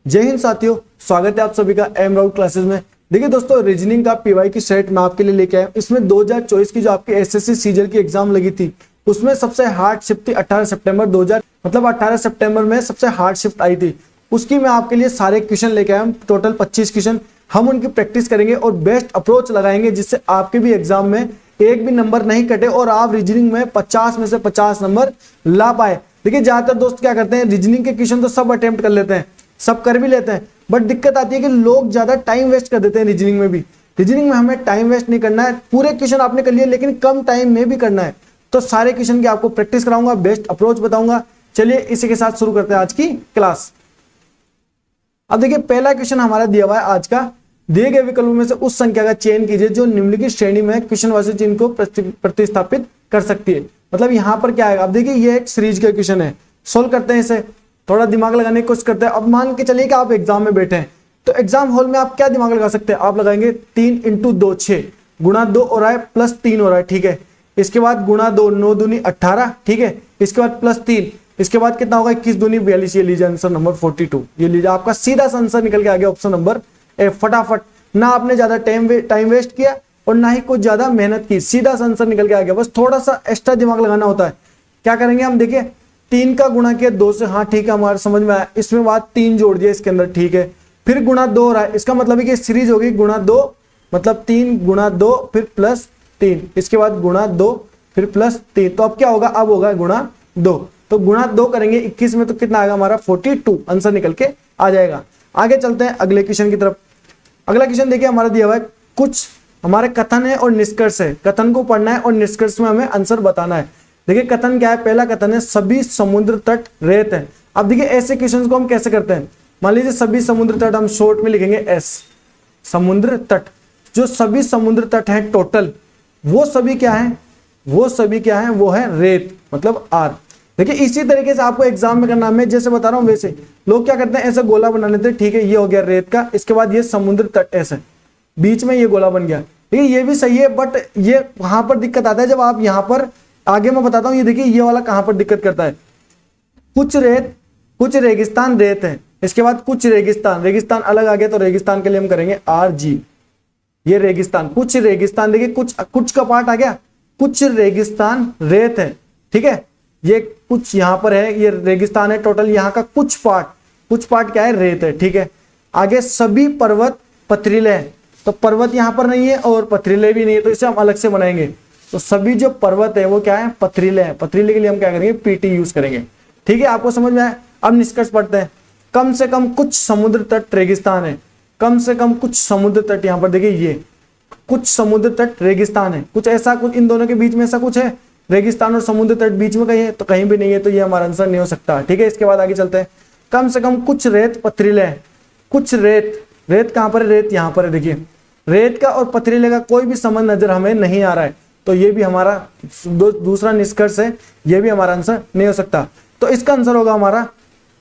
जय हिंद साथियों, स्वागत है आप सभी का एम राउट क्लासेस में। देखिए दोस्तों, रीजनिंग का पीवाई की सेट मैं आपके लिए लेके आया। इसमें 2024 की जो आपकी एसएससी सीजीएल की एग्जाम लगी थी उसमें सबसे हार्ड शिफ्ट थी 18 सितंबर 2000 मतलब 18 सितंबर में सबसे हार्ड शिफ्ट आई थी। उसकी मैं आपके लिए सारे क्वेश्चन लेके आया हूं, टोटल 25 क्वेश्चन। हम उनकी प्रैक्टिस करेंगे और बेस्ट अप्रोच लगाएंगे जिससे आपके भी एग्जाम में एक भी नंबर नहीं कटे और आप रीजनिंग में 50 में से 50 नंबर ला पाए। देखिए ज्यादातर दोस्त क्या करते हैं, रीजनिंग के क्वेश्चन तो सब अटेम्प्ट कर लेते हैं, सब कर भी लेते हैं, बट दिक्कत आती है कि लोग ज्यादा टाइम वेस्ट कर देते हैं रीजनिंग में भी। रीजनिंग में हमें टाइम वेस्ट नहीं करना है, पूरे क्वेश्चन आपने कर लिए लेकिन कम टाइम में भी करना है। तो सारे क्वेश्चन की आपको प्रैक्टिस कराऊंगा, बेस्ट अप्रोच बताऊंगा। चलिए इसी के साथ शुरू करते हैं आज की क्लास। अब देखिए पहला क्वेश्चन हमारा दिया हुआ है आज का, दिए गए विकल्पों में से उस संख्या का चयन कीजिए जो निम्नलिखित श्रेणी में क्वेश्चन वास्तु चिन्ह को प्रतिस्थापित कर सकती है। मतलब यहाँ पर क्या आएगा, अब देखिए ये एक सीरीज का क्वेश्चन है, सोल्व करते हैं इसे, थोड़ा दिमाग लगाने की कोशिश करते हैं। अब मान के चलिए कि आप एग्जाम में बैठे हैं तो एग्जाम हॉल में आप क्या दिमाग लगा सकते हैं, आप लगाएंगे 3 × 2 6 गुणा 2 हो रहा है प्लस 3 हो रहा है, ठीक है। इसके बाद गुणा 2 9 दूनी 18, ठीक है। इसके बाद प्लस 3, इसके बाद कितना होगा 21 दूनी 42। ये लीजिए आंसर नंबर 42, ये लीजिए आपका सीधा सा आंसर निकल के आ गया ऑप्शन नंबर ए। फटाफट, ना आपने ज्यादा टाइम वेस्ट किया और ना ही कुछ ज्यादा मेहनत की, सीधा सा आंसर निकल के आ गया। बस थोड़ा सा एक्स्ट्रा दिमाग लगाना होता है। क्या करेंगे हम, देखिए 3 का गुणा किया 2 से, हाँ ठीक है हमारे समझ में आया। इसमें बाद 3 जोड़ दिया इसके अंदर, ठीक है। फिर गुणा 2 हो रहा है, इसका मतलब है कि सीरीज होगी गुणा 2 मतलब 3 गुणा 2 फिर प्लस 3, इसके बाद गुणा 2 फिर प्लस 3। तो अब क्या होगा, अब होगा गुणा 2। तो गुणा 2 करेंगे 21 में तो कितना आएगा हमारा 42, आंसर निकल के आ जाएगा। आगे चलते हैं अगले क्वेश्चन की तरफ। अगला क्वेश्चन देखिए हमारा दिया हुआ है, कुछ हमारे कथन है और निष्कर्ष है। कथन को पढ़ना है और निष्कर्ष में हमें आंसर बताना है। देखिए कथन क्या है, पहला कथन है सभी समुद्र तट रेत है। अब देखिए ऐसे क्वेश्चंस को हम कैसे करते हैं, मान लीजिए सभी समुद्र तट, हम शॉर्ट में लिखेंगे एस, समुद्र तट। जो सभी समुद्र तट है टोटल, वो सभी क्या है, वो सभी क्या है, वो है रेत, मतलब आर। देखिए इसी तरीके से आपको एग्जाम में करना है, जैसे बता रहा हूं वैसे। लोग क्या करते हैं, ऐसे गोला बना लेते हैं, ठीक है, ये हो गया रेत का, इसके बाद ये समुद्र तट ऐसे बीच में ये गोला बन गया। देखिए ये भी सही है, बट ये वहां पर दिक्कत आता है जब आप यहाँ पर, आगे मैं बताता हूं। ये देखिए ये वाला कहां पर दिक्कत करता है, कुछ रेत कुछ रेगिस्तान रेत है, इसके बाद कुछ रेगिस्तान, रेगिस्तान अलग आ गया तो रेगिस्तान के लिए हम करेंगे RG। ये रेगिस्तान, कुछ रेगिस्तान, देखिए कुछ का पार्ट आ गया, कुछ रेगिस्तान रेत है, ठीक है। ये कुछ यहाँ पर है, ये रेगिस्तान है टोटल, यहाँ का कुछ पार्ट क्या है, रेत है, ठीक है। आगे सभी पर्वत पथरीले हैं, तो पर्वत यहाँ पर नहीं है और पथरीले भी नहीं है, तो इसे हम अलग से बनाएंगे। तो सभी जो पर्वत है वो क्या है, पथरीले हैं। पथरीले के लिए हम क्या करेंगे, PT यूज करेंगे, ठीक है। आपको समझ में आया। अब निष्कर्ष पढ़ते हैं, कम से कम कुछ समुद्र तट रेगिस्तान है, कम से कम कुछ समुद्र तट, यहाँ पर देखिए ये कुछ समुद्र तट रेगिस्तान है, कुछ ऐसा, कुछ इन दोनों के बीच में ऐसा कुछ है, रेगिस्तान और समुद्र तट बीच में कहीं है, तो कहीं भी नहीं है, तो ये हमारा आंसर नहीं हो सकता, ठीक है। इसके बाद आगे चलते हैं, कम से कम कुछ रेत पथरीले है, कुछ रेत कहां पर है, रेत यहां पर है। देखिए रेत का और पथरीले का कोई भी संबंध नजर हमें नहीं आ रहा है, तो ये भी हमारा दूसरा निष्कर्ष है, ये भी हमारा आंसर नहीं हो सकता। तो इसका आंसर होगा हमारा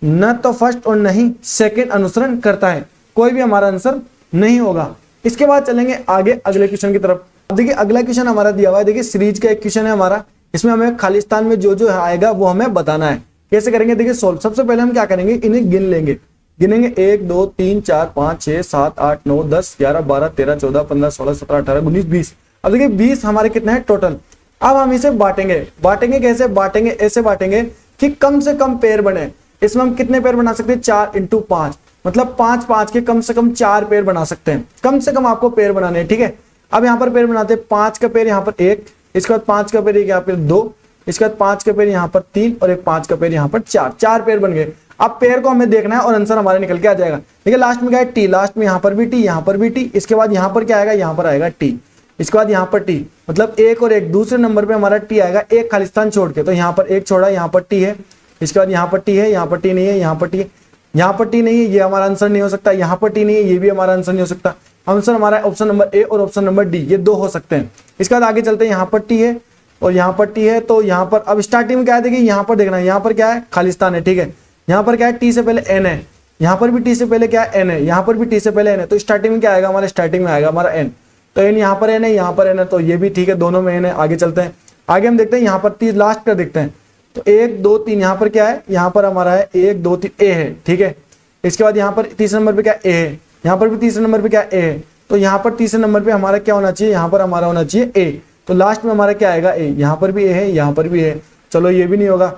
न तो फर्स्ट और नहीं सेकंड अनुसरण करता है, कोई भी हमारा आंसर नहीं होगा। इसके बाद चलेंगे आगे अगले क्वेश्चन की तरफ। देखिए अगला क्वेश्चन हमारा दिया हुआ है, देखिए सीरीज का एक क्वेश्चन है हमारा, इसमें हमें खालिस्तान में जो जो आएगा वो हमें बताना है। कैसे करेंगे, देखिए सोल्व। सबसे पहले हम क्या करेंगे, इन्हें गिन लेंगे, गिनेंगे 1 2 3 4 5 6 7 8 9 10 11 12 13 14 15 16 17 18 19 20। अब देखिए 20 हमारे कितने हैं टोटल। अब हम इसे बांटेंगे कैसे बांटेंगे, ऐसे बांटेंगे कि कम से कम पेयर बने। इसमें हम कितने पेयर बना सकते हैं, 4 × 5 मतलब 5 5 के कम से कम 4 पेयर बना सकते हैं, कम से कम आपको पेयर बनाने हैं, ठीक है। अब यहाँ पर पेयर बनाते हैं, 5 का पेयर यहाँ पर 1, इसके बाद 5 का पेयर यहाँ पर 2, इसके बाद 5 का पेयर यहाँ पर 3 और एक 5 का पेयर यहाँ पर 4 पेयर बन गए। अब पेयर को हमें देखना है और आंसर हमारे निकल के आ जाएगा। देखिए लास्ट में क्या है, T, लास्ट में यहाँ पर भी T, यहाँ पर भी T, इसके बाद यहाँ पर क्या आएगा, यहाँ पर आएगा T, इसके बाद यहाँ पर T, मतलब 1 और 1 दूसरे नंबर पे हमारा T आएगा, एक खालिस्तान छोड़ के। तो यहाँ पर 1 छोड़ा, यहाँ पर T है, इसके बाद यहाँ पर T है, यहाँ पर T नहीं है, यहाँ पर T, यहाँ पर T नहीं है, ये हमारा आंसर नहीं हो सकता। यहाँ पर T नहीं है, ये भी हमारा आंसर नहीं हो सकता। आंसर हमारा ऑप्शन नंबर A और ऑप्शन नंबर D, ये 2 हो सकते हैं। इसके बाद आगे चलते हैं, यहाँ पर T है और यहाँ पर T है, तो यहाँ पर अब स्टार्टिंग में क्या है, देखिए यहाँ पर देखना है, यहाँ पर क्या है, खालिस्तान है, ठीक है। यहाँ पर क्या है, T से पहले N है, यहाँ पर भी T से पहले क्या है, N है, यहाँ पर भी T से पहले N है, तो स्टार्टिंग में क्या आएगा हमारे, स्टार्टिंग में आएगा हमारा N। तो N यहाँ पर N है, यहाँ पर N है, तो ये भी ठीक है, दोनों में N है। आगे चलते हैं, आगे हम देखते हैं यहाँ पर 30 लास्ट का देखते हैं। तो 1 2 3 यहाँ पर क्या है, यहाँ पर हमारा है 1 2 3 A है, ठीक है। इसके बाद यहाँ पर तीसरे नंबर पे क्या ए है, यहाँ पर भी तीसरे नंबर पे क्या ए है, तो यहाँ पर तीसरे नंबर पे हमारा क्या होना चाहिए, यहाँ पर हमारा होना चाहिए ए, तो लास्ट में हमारा क्या आएगा ए, यहाँ पर भी ए है, यहाँ पर भी ए है। चलो ये भी नहीं होगा,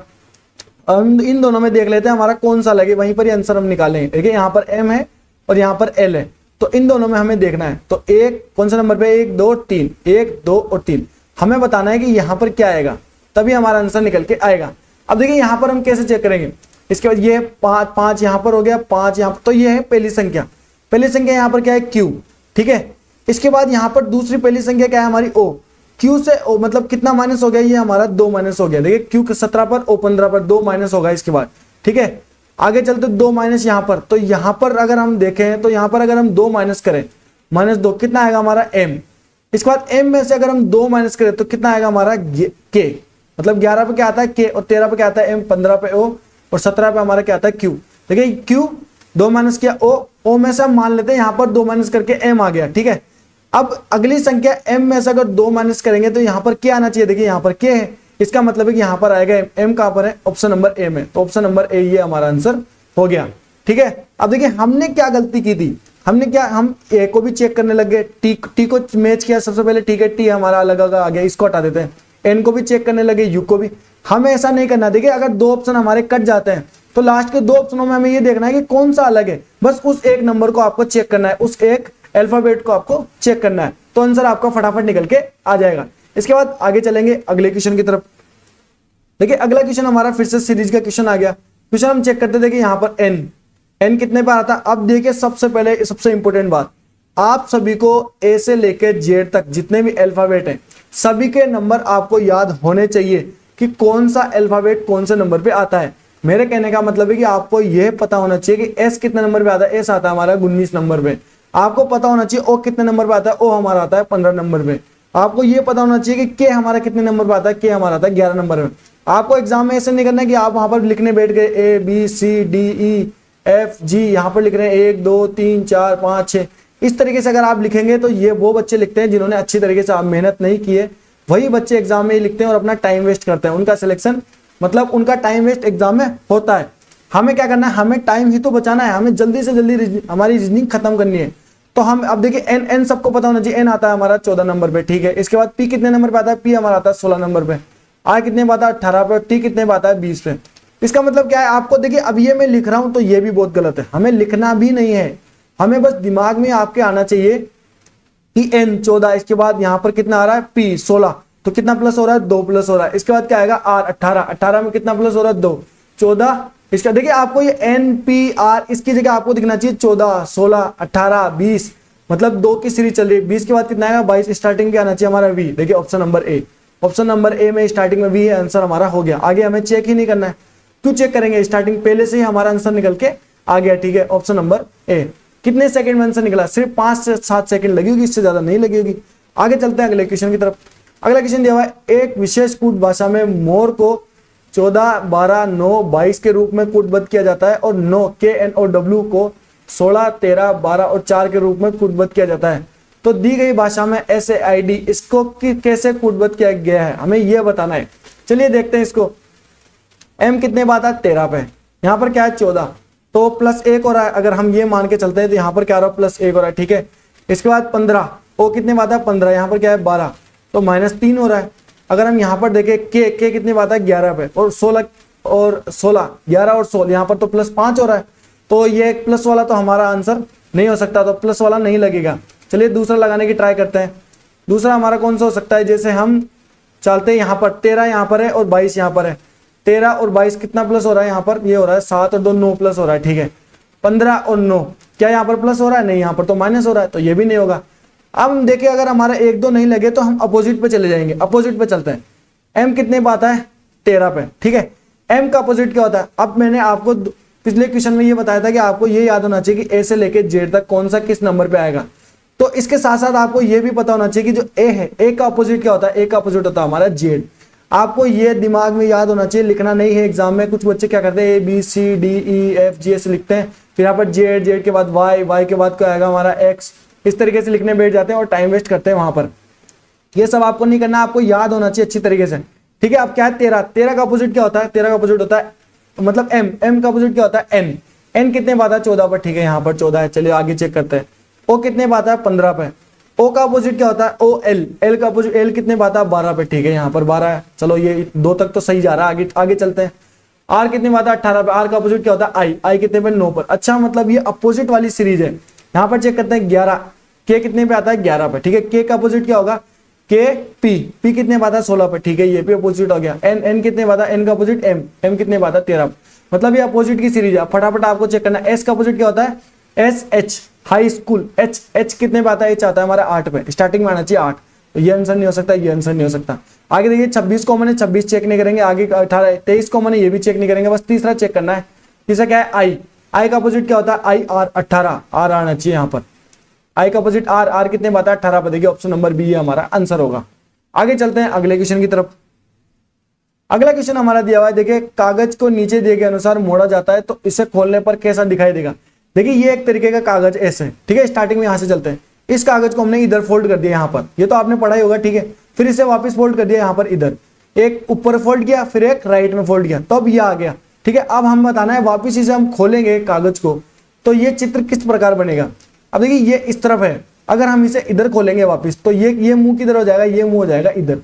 हम इन दोनों में देख लेते हैं हमारा कौन सा लगे, वहीं पर ही आंसर हम निकालेंगे। देखिए यहाँ पर एम है और यहाँ पर एल है, तो इन दोनों में हमें देखना है। तो एक कौन सा नंबर पे, 1 2 3, 1 2 और 3, हमें बताना है कि यहाँ पर क्या आएगा, तभी हमारा आंसर निकल के आएगा। अब देखिए यहाँ पर हम कैसे चेक करेंगे, इसके बाद ये 5 यहाँ पर हो गया, 5 यहाँ पर, तो ये है पहली संख्या। पहली संख्या यहाँ पर क्या है, क्यू, ठीक है। इसके बाद यहाँ पर दूसरी पहली संख्या क्या है हमारी, ओ। क्यू से ओ मतलब कितना माइनस हो गया, ये हमारा 2 माइनस हो गया। देखिए क्यू 17 पर, ओ 15 पर, 2 माइनस होगा इसके बाद, ठीक है। आगे चलते 2 माइनस यहाँ पर, तो यहाँ पर अगर हम देखें तो यहाँ पर अगर हम 2 माइनस करें, -2 कितना आएगा हमारा एम। इसके बाद एम में से अगर हम 2 माइनस करें तो कितना आएगा हमारा के, मतलब 11 पे क्या आता है के, और 13 पे क्या आता है एम, 15 पे ओ, और 17 पे हमारा क्या आता है क्यू। देखिए क्यू 2 माइनस किया ओ में से हम मान लेते हैं यहाँ पर 2 माइनस करके एम आ गया, ठीक है। अब अगली संख्या एम में से अगर 2 माइनस करेंगे तो यहाँ पर क्या आना चाहिए, देखिए यहाँ पर के है, इसका मतलब है कि यहाँ पर आएगा एम कहाँ पर है, ऑप्शन नंबर ए में, तो ऑप्शन नंबर ए ये हमारा आंसर हो गया, ठीक है। अब देखिए हमने क्या गलती की थी, हमने क्या, हम ए को भी चेक करने लग गए, टी को मैच किया सबसे पहले, ठीक है, टी हमारा अलग अलग आ गया, इसको हटा देते हैं। एन को भी चेक करने लगे, यू को भी, हमें ऐसा नहीं करना। देखिए अगर 2 ऑप्शन हमारे कट जाते हैं तो लास्ट के 2 ऑप्शनों में हमें ये देखना है कि कौन सा अलग है, बस उस एक नंबर को आपको चेक करना है, उस एक अल्फाबेट को आपको चेक करना है, तो आंसर आपका फटाफट निकल के आ जाएगा। इसके बाद आगे चलेंगे अगले क्वेश्चन की तरफ। देखिए अगला क्वेश्चन हमारा फिर से सीरीज का क्वेश्चन आ गया। क्वेश्चन हम चेक करते थे कि यहाँ पर एन कितने पर आता है। अब देखिए सबसे पहले सबसे इंपॉर्टेंट बात, आप सभी को ए से लेकर जेड तक जितने भी अल्फाबेट हैं सभी के नंबर आपको याद होने चाहिए कि कौन सा अल्फाबेट कौन से नंबर पे आता है। मेरे कहने का मतलब है कि आपको यह पता होना चाहिए कि एस कितने नंबर पे आता है, एस आता है हमारा 19 नंबर पे। आपको पता होना चाहिए ओ कितने नंबर पे आता है, ओ हमारा आता है 15 नंबर पे। आपको यह पता होना चाहिए कि के हमारा कितने नंबर पे आता है, के हमारा आता है 11 नंबर पे। आपको एग्जाम में ऐसे नहीं करना है कि आप वहां पर लिखने बैठ गए A B C D E F G, यहाँ पर लिख रहे हैं 1 2 3 4 5 6, इस तरीके से अगर आप लिखेंगे तो ये वो बच्चे लिखते हैं जिन्होंने अच्छी तरीके से आप मेहनत नहीं की है, वही बच्चे एग्जाम में लिखते हैं और अपना टाइम वेस्ट करते हैं। उनका सिलेक्शन मतलब उनका टाइम वेस्ट एग्जाम में होता है। हमें क्या करना है, हमें टाइम ही तो बचाना है, हमें जल्दी से जल्दी हमारी रीजनिंग खत्म करनी है। तो हम अब देखिए एन सबको पता होना चाहिए, एन आता है हमारा 14 नंबर पे, ठीक है। इसके बाद पी कितने नंबर पे आता है, पी हमारा आता है 16 नंबर पे। आर कितने पे आता है 18 पे, टी कितने पे आता है 20 पे। इसका मतलब क्या है, आपको देखिए अब ये मैं लिख रहा हूं तो ये भी बहुत गलत है, हमें लिखना भी नहीं है, हमें बस दिमाग में आपके आना चाहिए कि एन 14, इसके बाद यहां पर कितना आ रहा है पी 16, तो कितना प्लस हो रहा है 2 प्लस हो रहा है। इसके बाद क्या आएगा आर 18, 18 में कितना प्लस हो रहा है 2, 14। इसका देखिए आपको ये एन पी आर, इसकी जगह आपको दिखना चाहिए 14 16 18 20, मतलब 2 की सीरीज चल रही है। 20 के बाद कितना आएगा 22, स्टार्टिंग पे आना चाहिए हमारा वी। देखिए option number A, option number ए में स्टार्टिंग में वी है, आंसर हमारा हो गया। आगे हमें चेक ही नहीं करना है, क्यों चेक करेंगे, स्टार्टिंग पहले से ही हमारा आंसर निकल के आ गया, ठीक है। ऑप्शन नंबर ए, कितने सेकंड में आंसर निकला, सिर्फ 5 से 7 सेकंड लगी होगी, इससे ज्यादा नहीं लगी होगी। आगे चलते हैं अगले क्वेश्चन की तरफ। अगला क्वेश्चन दिया हुआ है, एक विशेष कूट भाषा में मोर को 14 12 9 22 के रूप में कूटबद्ध किया जाता है और 9 के एन और डब्ल्यू को 16 13 12 और 4 के रूप में कूटबद्ध किया जाता है। तो दी गई भाषा में ऐसे आईडी इसको कैसे कूटबद्ध किया गया है, हमें यह बताना है। चलिए देखते हैं इसको। एम कितने पे आता है 13 पे, यहाँ पर क्या है 14, तो +1 हो रहा है। अगर हम ये मान के चलते हैं तो यहाँ पर क्या हो रहा है +1 हो रहा है, ठीक है। इसके बाद 15, ओ कितने पे आता है 15, यहाँ पर क्या है 12, तो -3 हो रहा है। अगर हम यहाँ पर देखें के कितने पे आता है 11 पे, और 16 और 16 11 और 16, यहाँ पर तो +5 हो रहा है, तो ये एक प्लस वाला तो हमारा आंसर नहीं हो सकता, तो प्लस वाला नहीं लगेगा। चलिए दूसरा लगाने की ट्राई करते हैं। दूसरा हमारा कौन सा हो सकता है, जैसे हम चलते हैं यहाँ पर 13 यहाँ पर है और 22 यहाँ पर है, 13 और 22 कितना प्लस हो रहा है, यहाँ पर ये हो रहा है 7 और 2 9 प्लस हो रहा है, ठीक है। 15 और 9 क्या यहाँ पर प्लस हो रहा है, नहीं यहाँ पर तो माइनस हो रहा है, तो ये भी नहीं होगा। अब हम देखिए अगर हमारा 1 2 नहीं लगे तो हम अपोजिट पे चले जाएंगे, अपोजिट पे चलते हैं। एम कितने पे आता है 13 पे, ठीक है। एम का अपोजिट क्या होता है, अब मैंने आपको पिछले क्वेश्चन में ये बताया था कि आपको ये याद होना चाहिए कि ए से लेके जेड तक कौन सा किस नंबर पे आएगा। तो इसके साथ साथ आपको ये भी पता होना चाहिए कि जो ए है, ए का अपोजिट क्या होता है, ए का अपोजिट होता है हमारा जेड। आपको ये दिमाग में याद होना चाहिए, लिखना नहीं है एग्जाम में। कुछ बच्चे क्या करते हैं A B C D E F G ऐसे लिखते हैं, फिर यहाँ पर जेड, जेड के बाद वाई, वाई के बाद क्या आएगा हमारा एक्स, इस तरीके से लिखने बैठ जाते हैं और टाइम वेस्ट करते हैं वहां पर। ये सब आपको नहीं करना, आपको याद होना चाहिए अच्छी तरीके से, ठीक है। अब क्या है 13 का अपोजिट क्या होता है, 13 का अपोजिट होता है मतलब एम, एम का अपोजिट क्या होता है एन, एन कितने पे आता है 14 पर, ठीक है यहाँ पर 14 है। चलिए आगे चेक करते हैं। ओ कितने पे आता है 15 पे। ओ का अपोजिट क्या होता है ओ एल, एल का अपोजिट एल कितने पे आता है 12 पे, ठीक है यहाँ पर 12 है। चलो ये 2 तक तो सही जा रहा है, आगे आगे चलते हैं। आर कितने पे आता है 18 पे, आर का अपोजिट क्या होता है आई, आई कितने पे 9 पर। अच्छा मतलब ये अपोजिट वाली सीरीज है। यहाँ पर चेक करते हैं 11, के कितने पे आता है 11 पे, ठीक है। के का अपोजिट क्या होगा के पी, पी कितने पे आता है 16 पे, ठीक है ये भी अपोजिट हो गया। एन, एन कितने पे आता है एन का अपोजिट एम, एम कितने पे आता है 13 पे। मतलब ये अपोजिट की सीरीज है। फटाफट आपको चेक करना है। एस का अपोजिट क्या होता है S H, high school. H, H कितने पे आता है एच आता है हमारा 8 पे, स्टार्टिंग में आना चाहिए 8, तो ये आंसर नहीं हो सकता, ये आंसर नहीं हो सकता। आगे देखिए 26 कॉमन है, 26 चेक नहीं करेंगे। आगे 18 23 कॉमन है, ये भी चेक नहीं करेंगे। बस तीसरा चेक करना है। तीसरा क्या है आई, आई का अपोजिट क्या होता है आई आर, 18 आर आना चाहिए यहाँ पर। आई का अपोजिट आर, आर कितने पे आता है 18 पे। देखिए ऑप्शन नंबर बी हमारा आंसर होगा। आगे चलते हैं अगले क्वेश्चन की तरफ। अगला क्वेश्चन हमारा दिया हुआ है, देखिए कागज को नीचे दिए गए अनुसार मोड़ा जाता है तो इसे खोलने पर कैसा दिखाई देगा। देखिए ये एक तरीके का कागज ऐसे, ठीक है। स्टार्टिंग में यहां से चलते हैं। इस कागज को हमने इधर फोल्ड कर दिया यहाँ पर, ये तो आपने पढ़ा ही होगा, ठीक है। फिर इसे वापस फोल्ड कर दिया यहाँ पर इधर, एक ऊपर फोल्ड किया, फिर एक राइट में फोल्ड किया, तो अब ये आ गया, ठीक है। अब हम बताना है वापिस इसे हम खोलेंगे कागज को तो ये चित्र किस प्रकार बनेगा। अब देखिए ये इस तरफ है, अगर हम इसे इधर खोलेंगे वापिस तो ये मुंह किधर हो जाएगा, ये मुंह हो जाएगा इधर,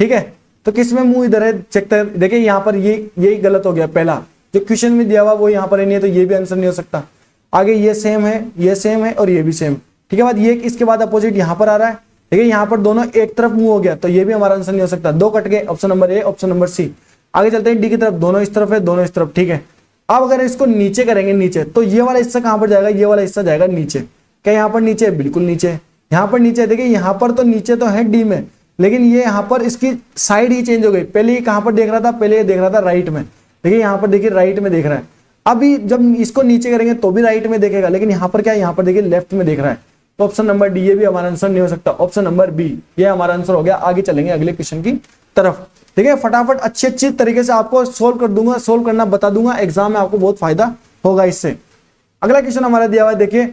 ठीक है। तो किसमें मुंह इधर है चेक कर, देखिए यहाँ पर ये गलत हो गया। पहला जो क्वेश्चन में दिया हुआ वो यहाँ पर नहीं है, तो ये भी आंसर नहीं हो सकता। आगे ये सेम है, ये सेम है और ये भी सेम, ठीक है। बाद ये इसके बाद अपोजिट यहाँ पर आ रहा है, ठीक है। यहाँ पर दोनों एक तरफ मुंह हो गया, तो ये भी हमारा आंसर नहीं हो सकता। 2 कट गए, option number A, option number C. आगे चलते हैं डी की तरफ, दोनों इस तरफ है, दोनों इस तरफ, ठीक है। अब अगर इसको नीचे करेंगे नीचे, तो ये वाला हिस्सा कहाँ पर जाएगा, ये वाला हिस्सा जाएगा नीचे। क्या यहाँ पर नीचे, बिल्कुल नीचे, यहाँ पर नीचे। देखिए यहाँ पर तो नीचे तो है डी में, लेकिन ये यहाँ पर इसकी साइड ही चेंज हो गई। पहले ये कहाँ पर देख रहा था, पहले ये देख रहा था राइट में, देखिए यहाँ पर देखिए राइट में देख रहा है। अभी जब इसको नीचे करेंगे तो भी राइट में देखेगा, लेकिन यहाँ पर क्या है, यहाँ पर देखिए लेफ्ट में देख रहा है। तो ऑप्शन नंबर डी ये भी हमारा आंसर नहीं हो सकता। ऑप्शन नंबर बी ये हमारा आंसर हो गया। आगे चलेंगे अगले क्वेश्चन की तरफ। देखिए फटाफट अच्छी तरीके से आपको सोल्व कर दूंगा, सोल्व करना बता दूंगा, एग्जाम में आपको बहुत फायदा होगा इससे। अगला क्वेश्चन हमारा दिया हुआ है, देखिए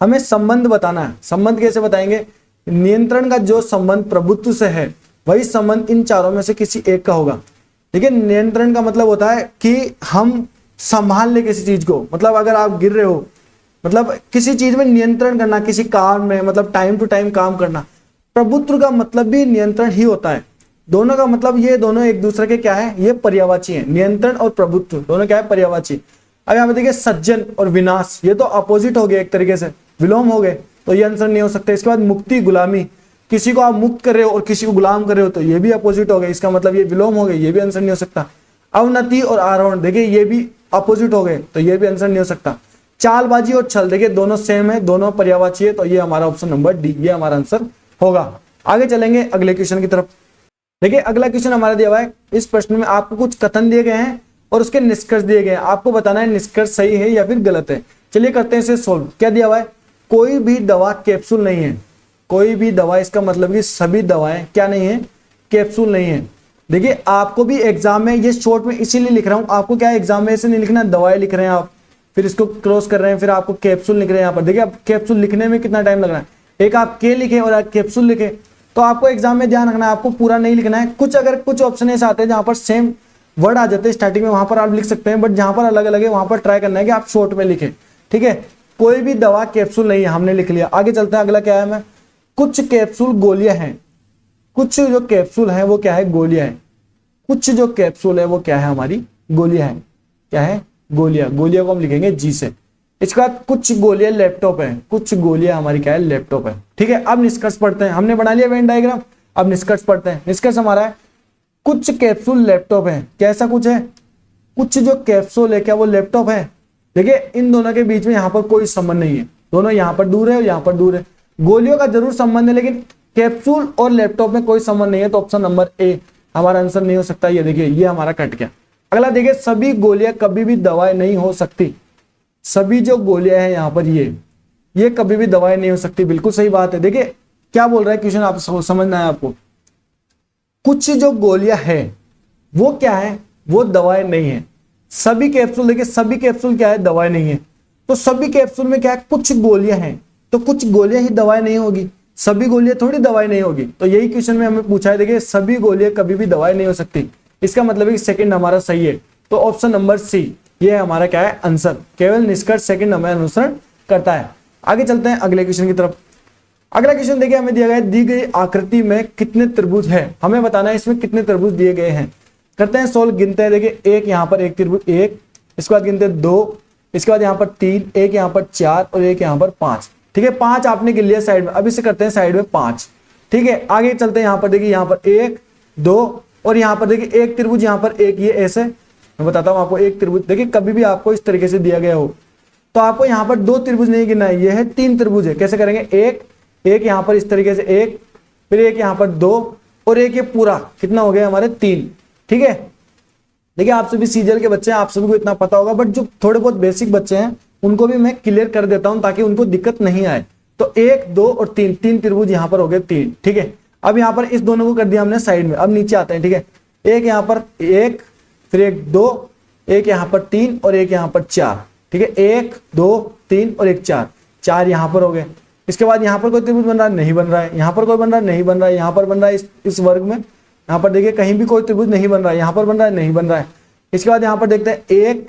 हमें संबंध बताना है। संबंध कैसे बताएंगे, नियंत्रण का जो संबंध प्रभुत्व से है वही संबंध इन चारों में से किसी एक का होगा। देखिए नियंत्रण का मतलब होता है कि हम संभाल ले किसी चीज को, मतलब अगर आप गिर रहे हो, मतलब किसी चीज में नियंत्रण करना, किसी काम में मतलब टाइम टू टाइम काम करना। प्रभुत्व का मतलब भी नियंत्रण ही होता है। दोनों का मतलब ये दोनों एक दूसरे के क्या है, ये पर्यायवाची है। नियंत्रण और प्रभुत्व दोनों क्या है, पर्यायवाची। अब यहाँ पे देखिए सज्जन और विनाश, ये तो अपोजिट हो गए एक तरीके से, विलोम हो गए, तो ये आंसर नहीं हो सकता। इसके बाद मुक्ति गुलामी, किसी को आप मुक्त कर रहे हो और किसी को गुलाम कर रहे हो, तो ये भी अपोजिट हो गए, इसका मतलब ये विलोम हो गए, ये भी आंसर नहीं हो सकता। अवनति और आरोहण, देखिए ये भी अपोजिट हो गए, तो ये भी आंसर नहीं हो सकता। चालबाजी और छल, देखिए दोनों सेम है, दोनों पर्यायवाची है, तो ये हमारा ऑप्शन नंबर डी ये हमारा आंसर होगा। आगे चलेंगे अगले क्वेश्चन की तरफ। देखिए अगला क्वेश्चन हमारा दिया हुआ है। इस प्रश्न में आपको कुछ कथन दिए गए हैं और उसके निष्कर्ष दिए गए हैं, आपको बताना है निष्कर्ष सही है या फिर गलत है। चलिए करते हैं इसे सोल्व। क्या दिया हुआ है, कोई भी दवा कैप्सूल नहीं है। कोई भी दवा, इसका मतलब कि सभी दवाएं क्या नहीं है, कैप्सूल नहीं है। देखिए आपको भी एग्जाम में ये शॉर्ट में इसीलिए लिख रहा हूं, आपको क्या है एग्जाम में ऐसे नहीं लिखना, दवाएं लिख रहे हैं आप, फिर इसको क्रॉस कर रहे हैं, फिर आपको कैप्सूल लिख रहे हैं यहाँ पर। देखिए अब कैप्सूल लिखने में कितना टाइम लग रहा है, एक आप के लिखे और एक कैप्सूल लिखे, तो आपको एग्जाम में ध्यान रखना है, आपको पूरा नहीं लिखना है। कुछ अगर कुछ ऑप्शन ऐसे आते हैं जहां पर सेम वर्ड आ जाते हैं स्टार्टिंग में, वहां पर आप लिख सकते हैं, बट जहां पर अलग अलग है वहां पर ट्राई करना है कि आप शॉर्ट में लिखें, ठीक है। कोई भी दवा कैप्सूल नहीं है, हमने लिख लिया। आगे चलते हैं, अगला क्या है, मैं कुछ कैप्सूल गोलियां हैं। कुछ जो कैप्सूल है वो क्या है, गोलियां है। कुछ जो कैप्सूल है वो क्या है, हमारी गोलियां है। क्या है, गोलियां। गोलियां को हम लिखेंगे जी से। इसके बाद कुछ गोलियां लैपटॉप है। कुछ गोलियां हमारी क्या है, लैपटॉप है, ठीक है। अब निष्कर्ष पढ़ते हैं, हमने बना लिया वेन डायग्राम, अब निष्कर्ष पढ़ते हैं। निष्कर्ष हमारा है कुछ कैप्सूल लैपटॉप है। कैसा कुछ है, कुछ जो कैप्सूल है क्या वो लैपटॉप है। देखिए इन दोनों के बीच में यहाँ पर कोई संबंध नहीं है, दोनों यहाँ पर दूर है और यहाँ पर दूर है। गोलियों का जरूर संबंध है, लेकिन कैप्सूल और लैपटॉप में कोई संबंध नहीं है, तो ऑप्शन नंबर ए हमारा आंसर नहीं हो सकता। ये देखिए ये हमारा कट गया। अगला देखिए, सभी गोलियां कभी भी दवाएं नहीं हो सकती। सभी जो गोलियां हैं यहाँ पर ये कभी भी दवाएं नहीं हो सकती, बिल्कुल सही बात है। देखिए क्या बोल रहा है क्वेश्चन, आप समझना है आपको। कुछ जो गोलियां है वो क्या है, वो दवाएं नहीं है। सभी कैप्सूल, देखिए सभी कैप्सूल क्या है, दवाएं नहीं है। तो सभी कैप्सूल में क्या है, कुछ गोलियां हैं, तो कुछ गोलियां ही दवाएं नहीं होगी, सभी गोलियां थोड़ी दवाई नहीं होगी। तो यही क्वेश्चन में हमें पूछा है, देखिए सभी गोलियां कभी भी दवाई नहीं हो सकती। इसका मतलब है कि सेकंड हमारा सही है, तो ऑप्शन नंबर सी ये हमारा क्या है आंसर। केवल निष्कर्ष सेकंड हमें अनुसरण करता है। आगे चलते हैं अगले क्वेश्चन की तरफ। अगला क्वेश्चन देखिए हमें दिया गया है, दी गई आकृति में कितने त्रिभुज है, हमें बताना है इसमें कितने त्रिभुज दिए गए हैं। करते हैं सोल्व, गिनते हैं। देखिए एक यहाँ पर एक त्रिभुज एक, इसके बाद गिनते हैं 2, इसके बाद यहाँ पर 3, एक यहाँ पर 4 और एक यहाँ पर 5। ठीक है, 5 आपने गिन लिया साइड में। अब इसे करते हैं साइड में 5। ठीक है, आगे चलते हैं। यहाँ पर देखिए यहाँ पर 1 2 और यहाँ पर देखिए एक त्रिभुज, यहाँ पर एक, ये ऐसे मैं बताता हूँ आपको। एक त्रिभुज देखिए कभी भी आपको इस तरीके से दिया गया हो तो आपको यहाँ पर 2 त्रिभुज नहीं गिनना है, ये है 3 त्रिभुज है। कैसे करेंगे, एक यहाँ पर इस तरीके से एक, फिर एक यहाँ पर 2 और एक ये पूरा कितना हो गया हमारे 3। ठीक है, देखिए आप सभी सीजल के बच्चे हैं, आप सभी को इतना पता होगा, बट जो थोड़े बहुत बेसिक बच्चे हैं उनको भी मैं क्लियर कर देता हूं ताकि उनको दिक्कत नहीं आए। तो 1 2 और 3, 3 त्रिभुज यहाँ पर हो गए 3। ठीक है, अब यहाँ पर इस दोनों को कर दिया हमने साइड में। अब नीचे आते हैं। ठीक है, एक यहाँ पर 1, फिर एक 2, एक यहाँ पर 3 और एक यहाँ पर 4। ठीक है, 1 2 3 और एक 4, 4 यहाँ पर हो गए। इसके बाद यहाँ पर कोई त्रिभुज बन रहा है, नहीं बन रहा है। यहाँ पर कोई बन रहा है, नहीं बन रहा है। यहाँ पर बन रहा है इस वर्ग में, यहाँ पर देखिए कहीं भी कोई त्रिभुज नहीं बन रहा है। यहाँ पर बन रहा है, नहीं बन रहा है। इसके बाद यहाँ पर देखते हैं 1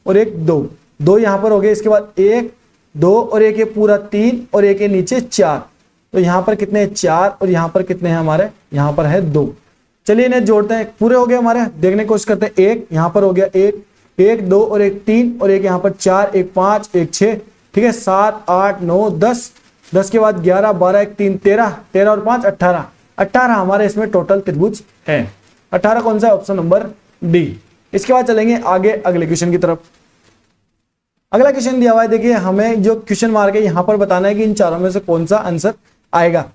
और एक 2, 2 यहाँ पर हो गए। इसके बाद 1 2 और एक ये पूरा 3 और एक ये नीचे 4। तो यहाँ पर कितने हैं 4 और यहाँ पर कितने हैं हमारे, यहाँ पर है 2। चलिए इन्हें जोड़ते हैं, पूरे हो गए हमारे, देखने की कोशिश करते हैं। एक यहाँ पर हो गया, एक 2 और एक 3 और एक यहाँ पर 4, एक 5 एक 6। ठीक है, 7 8 9 10, 10 के बाद 11 12 एक 3 13, 13 और 5 18, 18 हमारे इसमें टोटल त्रिभुज है। 18 कौन सा है, ऑप्शन नंबर डी। इसके बाद चलेंगे आगे अगले क्वेश्चन की तरफ। अगला क्वेश्चन दिया हुआ है, देखिए हमें जो क्वेश्चन मार्क है यहाँ पर बताना है कि इन चारों में से कौन सा आंसर आएगा।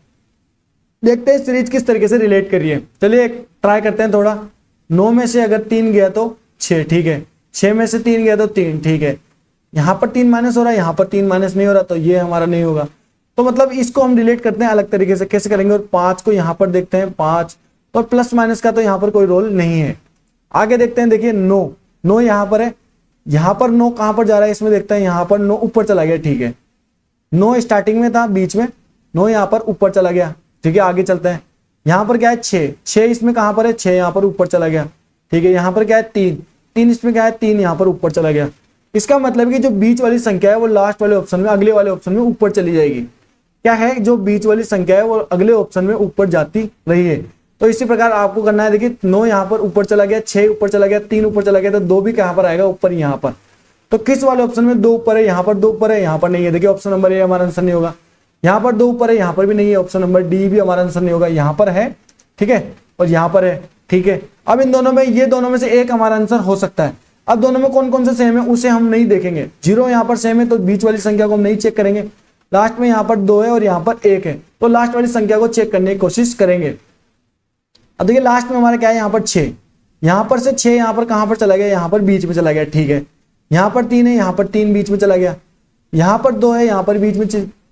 देखते हैं सीरीज किस तरीके से रिलेट कर रही है। चलिए ट्राई करते हैं थोड़ा। 9 में से अगर 3 गया तो 6। ठीक है, 6 में से 3 गया तो 3। ठीक है, यहाँ पर 3 माइनस हो रहा है, यहाँ पर 3 माइनस नहीं हो रहा, तो ये हमारा नहीं होगा। तो मतलब इसको हम रिलेट करते हैं अलग तरीके से। कैसे करेंगे, और 5 को यहाँ पर देखते हैं 5, तो प्लस माइनस का तो यहाँ पर कोई रोल नहीं है। आगे देखते हैं, देखिए 9 यहाँ पर है, यहाँ पर 9 कहाँ पर जा रहा है इसमें देखते हैं। यहाँ पर 9 ऊपर चला गया। ठीक है, 9 स्टार्टिंग में था, बीच में 9 यहाँ पर ऊपर चला गया। ठीक है, आगे चलते हैं। यहाँ पर क्या है 6 इसमें कहाँ पर है, 6 यहाँ पर ऊपर चला गया। ठीक है, यहाँ पर क्या है 3 इसमें क्या है 3 यहाँ पर ऊपर चला गया। इसका मतलब कि जो बीच वाली संख्या है वो लास्ट वाले ऑप्शन में, अगले वाले ऑप्शन में ऊपर चली जाएगी। क्या है, जो बीच वाली संख्या है वो अगले ऑप्शन में ऊपर जाती रही है। तो इसी प्रकार आपको करना है। देखिए 9 यहाँ पर ऊपर चला गया, 6 ऊपर चला गया, 3 ऊपर चला गया, तो 2 भी कहाँ पर आएगा, ऊपर यहाँ पर। तो किस वाले ऑप्शन में 2 ऊपर है, यहाँ पर 2 ऊपर है, यहाँ पर नहीं है। देखिए ऑप्शन नंबर ए हमारा आंसर नहीं होगा। यहाँ पर 2 ऊपर है, यहाँ पर भी नहीं है, ऑप्शन नंबर डी भी हमारा आंसर नहीं होगा। यहाँ पर है, ठीक है, और यहाँ पर है। ठीक है, अब इन दोनों में, ये दोनों में से एक हमारा आंसर हो सकता है। अब दोनों में कौन कौन से सेम है उसे हम नहीं देखेंगे। 0 यहाँ पर सेम है तो बीच वाली संख्या को हम नहीं चेक करेंगे। लास्ट में यहाँ पर 2 है और यहाँ पर 1 है, तो लास्ट वाली संख्या को चेक करने की कोशिश करेंगे। अब देखिए लास्ट में हमारा क्या है, यहाँ पर 6, यहाँ पर से 6 यहाँ पर कहाँ पर चला गया, यहाँ पर बीच में चला गया। ठीक है, यहाँ पर 3 है, यहाँ पर 3 बीच में चला गया। यहाँ पर 2 है, यहाँ पर बीच में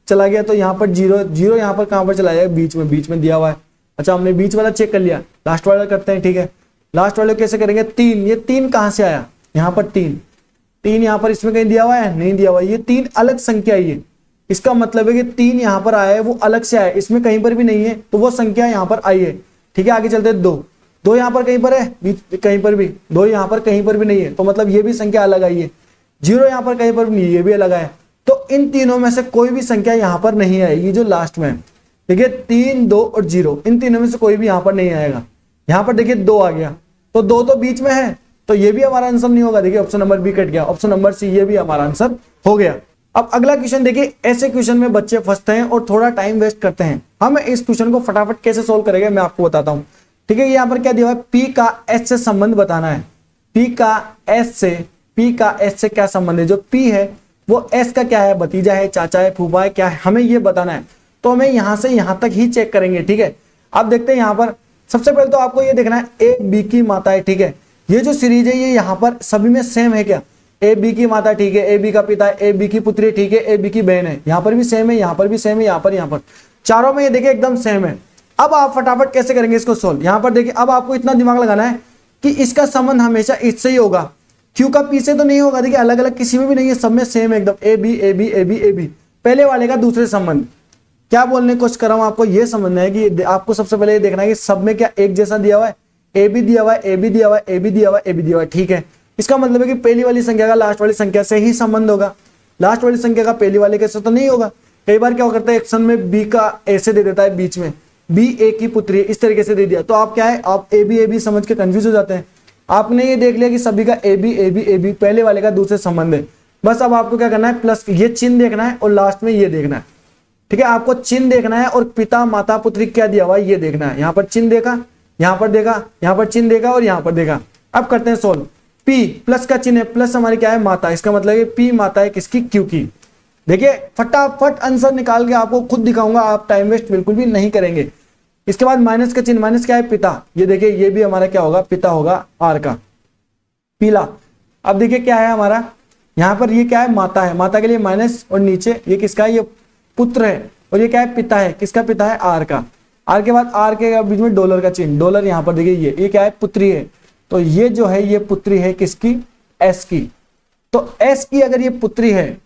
चला गया, तो यहाँ पर 0 यहाँ पर कहाँ पर चला जाएगा, बीच में दिया हुआ है। अच्छा, हमने बीच वाला चेक कर लिया, लास्ट वाला करते हैं। ठीक है, लास्ट वाले कैसे करेंगे, 3, ये 3 कहाँ से आया, यहाँ पर 3 यहाँ पर इसमें कहीं दिया हुआ है, नहीं दिया हुआ। ये 3 अलग संख्या है, ये इसका मतलब है कि 3 यहाँ पर आया है वो अलग से आया है, इसमें कहीं पर भी नहीं है, तो वो संख्या यहाँ पर आई है। ठीक है, आगे चलते हैं। 2 यहाँ पर कहीं पर है, बीच कहीं पर भी, 2 यहाँ पर कहीं पर भी नहीं है, तो मतलब ये भी संख्या अलग आई है। 0 यहाँ पर कहीं पर भी नहीं, ये भी अलग आया। तो इन तीनों में से कोई भी संख्या यहाँ पर नहीं आएगी जो लास्ट में है। ठीक है, 3 2 और 0, इन तीनों में से कोई भी यहाँ पर नहीं आएगा। यहाँ पर देखिए 2 आ गया, तो 2 तो बीच में है, तो ये भी हमारा आंसर नहीं होगा। देखिए ऑप्शन नंबर बी कट गया, ऑप्शन नंबर सी ये भी हमारा आंसर हो गया। अब अगला क्वेश्चन देखिए, ऐसे क्वेश्चन में बच्चे फंसते हैं और थोड़ा टाइम वेस्ट करते हैं। हम इस क्वेश्चन को फटाफट कैसे सोल्व करेंगे मैं आपको बताता हूं। ठीक है, यहाँ पर क्या दिया हुआ है, पी का एच से संबंध बताना है। पी का एच से क्या संबंध है, जो पी है वो एस का क्या है, भतीजा है, चाचा है, फूफा है, क्या है, हमें ये बताना है। तो हमें यहां से यहां तक ही चेक करेंगे। ठीक है, अब देखते हैं यहाँ पर सबसे पहले तो आपको ये देखना है ए बी की माता है। ठीक है, ये जो सीरीज है ये यहाँ पर सभी में सेम है क्या, ए बी की माता, ठीक है, ए बी का पिता, ए बी की पुत्री, ठीक है, ए बी की बहन है, यहाँ पर भी सेम है, यहाँ पर भी सेम है, यहाँ पर चारों में ये देखिए एकदम सेम है। अब आप फटाफट कैसे करेंगे इसको सोल्व, यहाँ पर देखिए अब आपको इतना दिमाग लगाना है कि इसका संबंध हमेशा इससे ही होगा, क्यू का पी से तो नहीं होगा। देखिए अलग अलग किसी में भी नहीं है, सब में सेम है एकदम, A B A B A B A B. पहले वाले का दूसरे संबंध क्या बोलने की कोशिश कर रहा हूं, आपको ये समझना है कि आपको सबसे पहले ये देखना है कि सब में क्या एक जैसा दिया हुआ है, ए बी दिया हुआ है, ए बी दिया हुआ है, ए बी दिया हुआ है, ए बी दिया हुआ है। ठीक है, इसका मतलब है कि पहली वाली संख्या का लास्ट वाली संख्या से ही संबंध होगा, लास्ट वाली संख्या का पहली वाले के साथ तो नहीं होगा। कई बार क्या करता है एक्शन में बी का ऐसे दे देता है बीच में, बी ए की पुत्री है, इस तरीके से दे दिया, तो आप क्या है, आप ए बी समझ के कंफ्यूज हो जाते हैं। आपने ये देख लिया कि सभी का ए बी पहले वाले का दूसरे संबंध है, बस अब आपको क्या करना है, प्लस ये चिन्ह देखना है और लास्ट में ये देखना है। ठीक है, आपको चिन्ह देखना है और पिता माता पुत्री क्या दिया हुआ है ये देखना है। यहाँ पर चिन्ह देखा, यहाँ पर देखा, यहाँ पर चिन्ह देखा और यहाँ पर देखा। अब करते हैं सोल्व। पी प्लस का चिन्ह है, प्लस हमारी क्या है, माता, इसका मतलब है पी माता है किसकी, क्यू की। देखिए फटाफट आंसर निकाल के आपको खुद दिखाऊंगा, आप टाइम वेस्ट बिल्कुल भी नहीं करेंगे। इसके बाद माइनस का चिन्ह, माइनस क्या है, पिता, ये देखिए ये भी हमारा क्या होगा, पिता होगा आर का, पीला। अब देखिए क्या है हमारा, यहाँ पर ये क्या है, माता है, माता के लिए माइनस, और नीचे ये किसका है, ये पुत्र है, और ये क्या है, पिता है, किसका पिता है, आर का। आर के बाद आर के बीच में डॉलर का चिन्ह, डॉलर यहाँ पर देखिए ये क्या है, पुत्री है, तो ये जो है ये पुत्री है किसकी, एस की। तो एस की अगर ये पुत्री है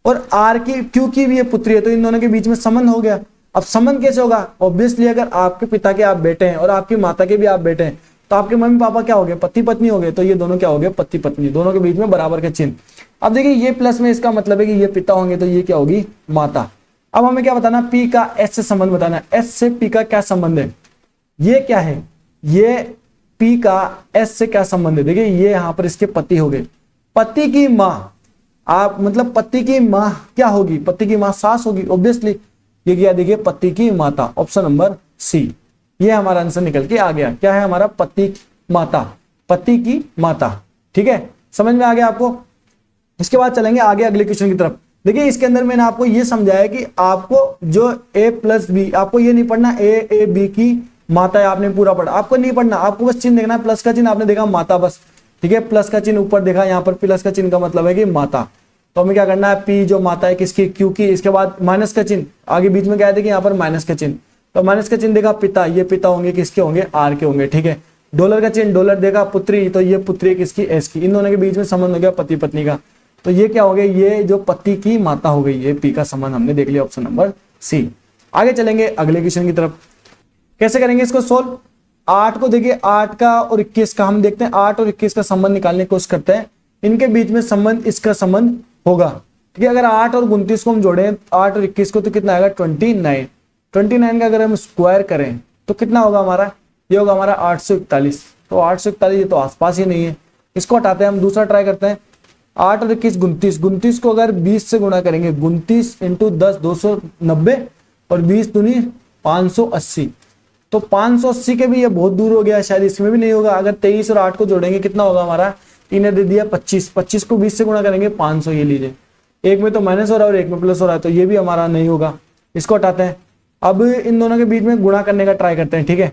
और आर की क्यू की भी ये पुत्री है, तो इन दोनों के बीच में संबंध हो गया। अब संबंध कैसे होगा, ऑब्वियसली अगर आपके पिता के आप बेटे हैं और आपकी माता के भी आप बेटे हैं, तो आपके मम्मी पापा क्या हो गए, पति पत्नी हो गए, तो ये दोनों क्या हो गए, पति पत्नी, दोनों के बीच में बराबर का चिन्ह। अब देखिए ये प्लस में, इसका मतलब है कि ये पिता होंगे तो ये क्या होगी, माता। अब हमें क्या बताना, पी का एस से संबंध बताना है, एस से पी का क्या संबंध है, ये क्या है, ये पी का एस से क्या संबंध है। देखिए ये यहां पर इसके पति हो गए, पति की मां, आप मतलब पति की मां क्या होगी, पति की मां सास होगी ऑब्वियसली। ये क्या, देखिए पति की माता, ऑप्शन नंबर सी, ये हमारा आंसर निकल के आ गया। क्या है हमारा, पति की माता, पति की माता। ठीक है, समझ में आ गया आपको। इसके बाद चलेंगे आगे अगले क्वेश्चन की तरफ। देखिए इसके अंदर मैंने आपको ये समझाया कि आपको जो ए प्लस बी, आपको ये नहीं पढ़ना ए बी की माता है, आपने पूरा पढ़ा, आपको नहीं पढ़ना, आपको बस चिन्ह देखना है, प्लस का चिन्ह आपने देखा माता बस। ठीक है, प्लस का चिन्ह ऊपर देखा, यहाँ पर प्लस का चिन्ह का मतलब है कि माता, तो हमें क्या करना है, पी जो माता है किसकी, क्यू की। इसके बाद माइनस का चिन्ह, आगे बीच में क्या है, देखिए यहाँ पर माइनस का चिन्ह, तो माइनस का चिन्ह देखा पिता, ये पिता होंगे किसके होंगे, आर के होंगे। ठीक है, डॉलर का चिन्ह, डॉलर देखा पुत्री, तो ये पुत्री किसकी, एस की। इन दोनों के बीच में संबंध हो गया पति पत्नी का, तो ये क्या हो गया, ये जो पति की माता हो गई, ये पी का संबंध हमने देख लिया, ऑप्शन नंबर सी। आगे चलेंगे अगले क्वेश्चन की तरफ। कैसे करेंगे इसको सोल्व, 8 को देखिए, 8 का और 21 का हम देखते हैं, 8 और 21 का संबंध निकालने की कोशिश करते हैं, इनके बीच में संबंध, इसका संबंध होगा। ठीक है, अगर 8 और 29 को हम जोड़ें, 8 और 21 को, तो कितना आएगा, 29। 29 का अगर हम स्क्वायर करें तो कितना होगा हमारा, ये होगा हमारा 841। तो 841 ये तो आसपास ही नहीं है, इसको हटाते हैं, हम दूसरा ट्राई करते हैं। 8 और 21 29, 29 को अगर 20 से गुणा करेंगे, 29 इंटू 10 290, और 20 दूनी 580, तो 580 के भी ये बहुत दूर हो गया, शायद इसमें भी नहीं होगा। अगर 23 और 8 को जोड़ेंगे कितना होगा हमारा, इन्हें दे दिया 25, 25 को 20 से गुणा करेंगे 500, ये लीजिए, एक में तो माइनस हो रहा है और एक में प्लस हो रहा है, तो ये भी हमारा नहीं होगा, इसको हटाते हैं। अब इन दोनों के बीच में गुणा करने का ट्राई करते हैं। ठीक है,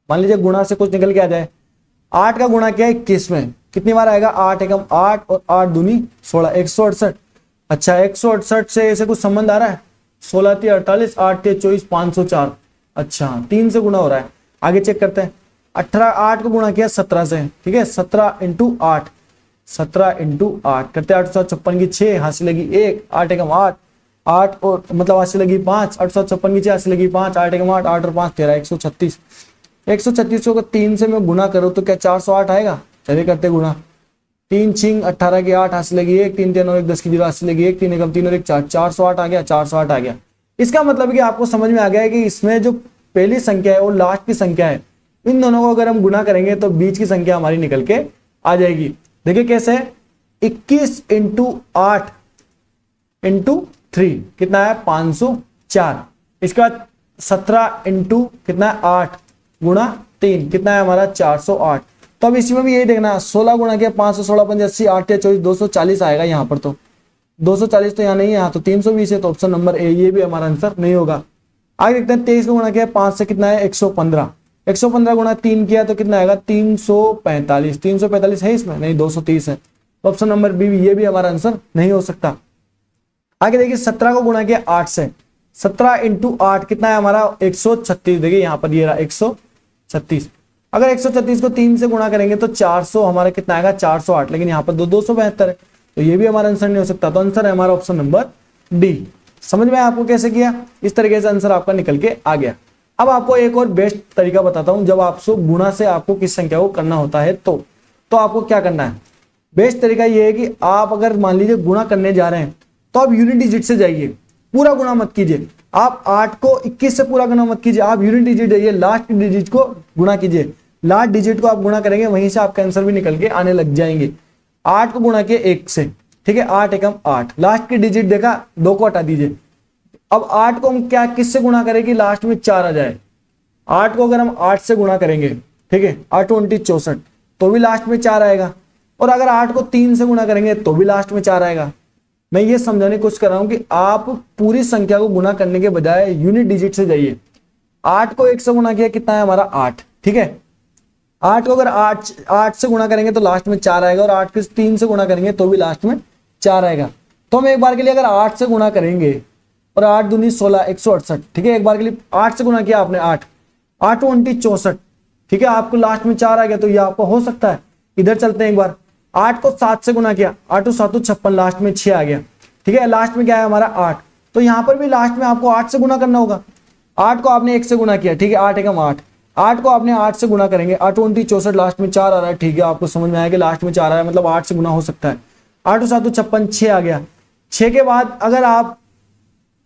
मान लीजिए गुणा से कुछ निकल के आ जाए, 8 का गुणा क्या है 21 में, कितनी बार आएगा, 8 एकम 8 और 8 दूनी 16, 168। अच्छा 168 से ऐसे कुछ संबंध आ रहा है, 16 × 48, 8 × 24, 504। अच्छा 3 से गुणा हो रहा है, आगे चेक करते हैं। 18, 8 को गुणा किया 17 से, ठीक है, 17 × 8, 17 × 8 करते 856 की 6, हाथ से लगी 1, 8 एकम 8, 8 और मतलब हाथ से लगी 5, 856 की 6 हाथ से लगी 5, 8 एकम 8, 8 और 5 13, 136। 136 को 3 से मैं गुणा करूँ तो क्या 408 आएगा, चलिए करते गुणा। 3 छिंग 18 की 8 हाथ से लगी 1, 3 3 और 1 10 की 0 हाथ से लगी 1, 3 एकम 3 और 1 4, 408 आ गया, 408 आ गया। इसका मतलब कि आपको समझ में आ गया है कि इसमें जो पहली संख्या है और लास्ट की संख्या है, इन दोनों को अगर हम गुणा करेंगे तो बीच की संख्या हमारी निकल के आ जाएगी। देखिए कैसे है, 21 × 8 × 3 कितना है 504। इसके बाद 17 × कितना है 8 गुणा 3 कितना है हमारा 408। तो अब इसमें भी यही देखना, 16 गुणा किया 516 5 80, 8 या 24 240 आएगा यहाँ पर, तो 240 तो यहाँ नहीं है, यहाँ तो 320 है, तो ऑप्शन नंबर ए ये भी हमारा आंसर नहीं होगा। आगे देखते हैं 23 को गुणा किया 5 से कितना है 115, 115 गुणा 3 किया तो कितना आएगा 345, 345 है इसमें नहीं 230 है, तो ऑप्शन नंबर बी ये भी हमारा आंसर नहीं हो सकता। आगे देखिए 17 को गुणा किया 8 से, 17 × 8 कितना है हमारा 136, देखिए यहाँ पर ये रहा 136। अगर 136 को 3 से गुणा करेंगे तो 400 हमारा कितना आएगा 408, लेकिन यहाँ पर 272 है, तो ये भी हमारा आंसर नहीं हो सकता। तो आंसर है हमारा ऑप्शन नंबर डी। समझ में आपको कैसे किया, इस तरीके से आंसर आपका निकल के आ गया। अब आपको एक और बेस्ट तरीका बताता हूं, जब आपको गुणा से आपको किस संख्या को करना होता है तो आपको क्या करना है, बेस्ट तरीका ये है कि आप अगर मान लीजिए गुणा करने जा रहे हैं तो आप यूनिट डिजिट से जाइए, पूरा गुणा मत कीजिए। आप 8 को 21 से पूरा गुणा मत कीजिए, आप यूनिट डिजिट जाइए, लास्ट डिजिट को गुणा कीजिए। लास्ट डिजिट को आप गुणा करेंगे, वहीं से आपका आंसर भी निकल के आने लग जाएंगे। 8 को गुणा किए 1 से, ठीक है, 8 एकम 8, लास्ट की डिजिट देखा 2 को हटा दीजिए। अब 8 को हम क्या किससे गुणा करें कि लास्ट में 4 आ जाए। 8 को अगर हम 8 से गुणा करेंगे, ठीक है, 8 20 64, तो भी लास्ट में 4 आएगा। और अगर 8 को 3 से गुणा करेंगे तो भी लास्ट में 4 आएगा। मैं ये समझाने की कोशिश कर रहा हूं कि आप पूरी संख्या को गुणा करने के बजाय यूनिट डिजिट से जाइए। 8 को 1 से गुणा किया कितना है हमारा 8, ठीक है। 8 को अगर 8 से गुणा करेंगे तो लास्ट में 4 आएगा, और 8 को 3 से गुणा करेंगे तो भी लास्ट में 4 आएगा। तो हम एक बार के लिए अगर 8 से गुणा करेंगे और 8 दूनी 16 168, ठीक है, एक बार के लिए 8 से गुणा किया आपने 8 20 64, ठीक है, आपको लास्ट में 4 आ गया, तो ये आपको हो सकता है। इधर चलते हैं एक बार, 8 को 7 से गुणा किया 8 7 56, लास्ट में 6 आ गया, ठीक है, लास्ट में क्या है हमारा 8, तो यहां पर भी लास्ट में आपको 8 से गुणा करना होगा। 8 को आपने 1 से गुणा किया, ठीक है, 8 एकम 8, 8 को आपने 8 से गुणा करेंगे 8 20 64, लास्ट में 4 आ रहा है, ठीक है, आपको समझ में आया कि लास्ट में 4 आ रहा है, मतलब 8 से गुणा हो सकता है। 8 7 56 6 आ गया। 6 के बाद अगर आप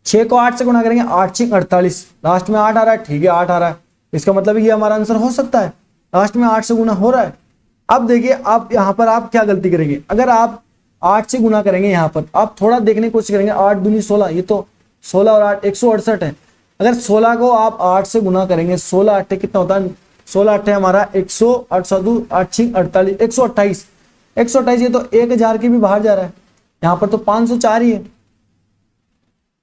6 को 8 से गुणा करेंगे 8 6 48, लास्ट में 8 आ रहा है, ठीक है, 8 आ रहा है, इसका मतलब ये हमारा आंसर हो सकता है, लास्ट में 8 से गुणा हो रहा है। अब देखिए आप यहाँ पर आप क्या गलती करेंगे, अगर आप 8 से गुणा करेंगे, यहाँ पर आप थोड़ा देखने की कोशिश करेंगे, 8 दूनी 16, ये तो 16 और 8 168 है। अगर 16 को आप 8 से गुणा करेंगे, 16 8 कितना होता है, 16 8 हमारा 100 8 7 8 6 48 128, 128, ये तो 1000 के भी बाहर जा रहा है, यहाँ पर तो 504 ही है,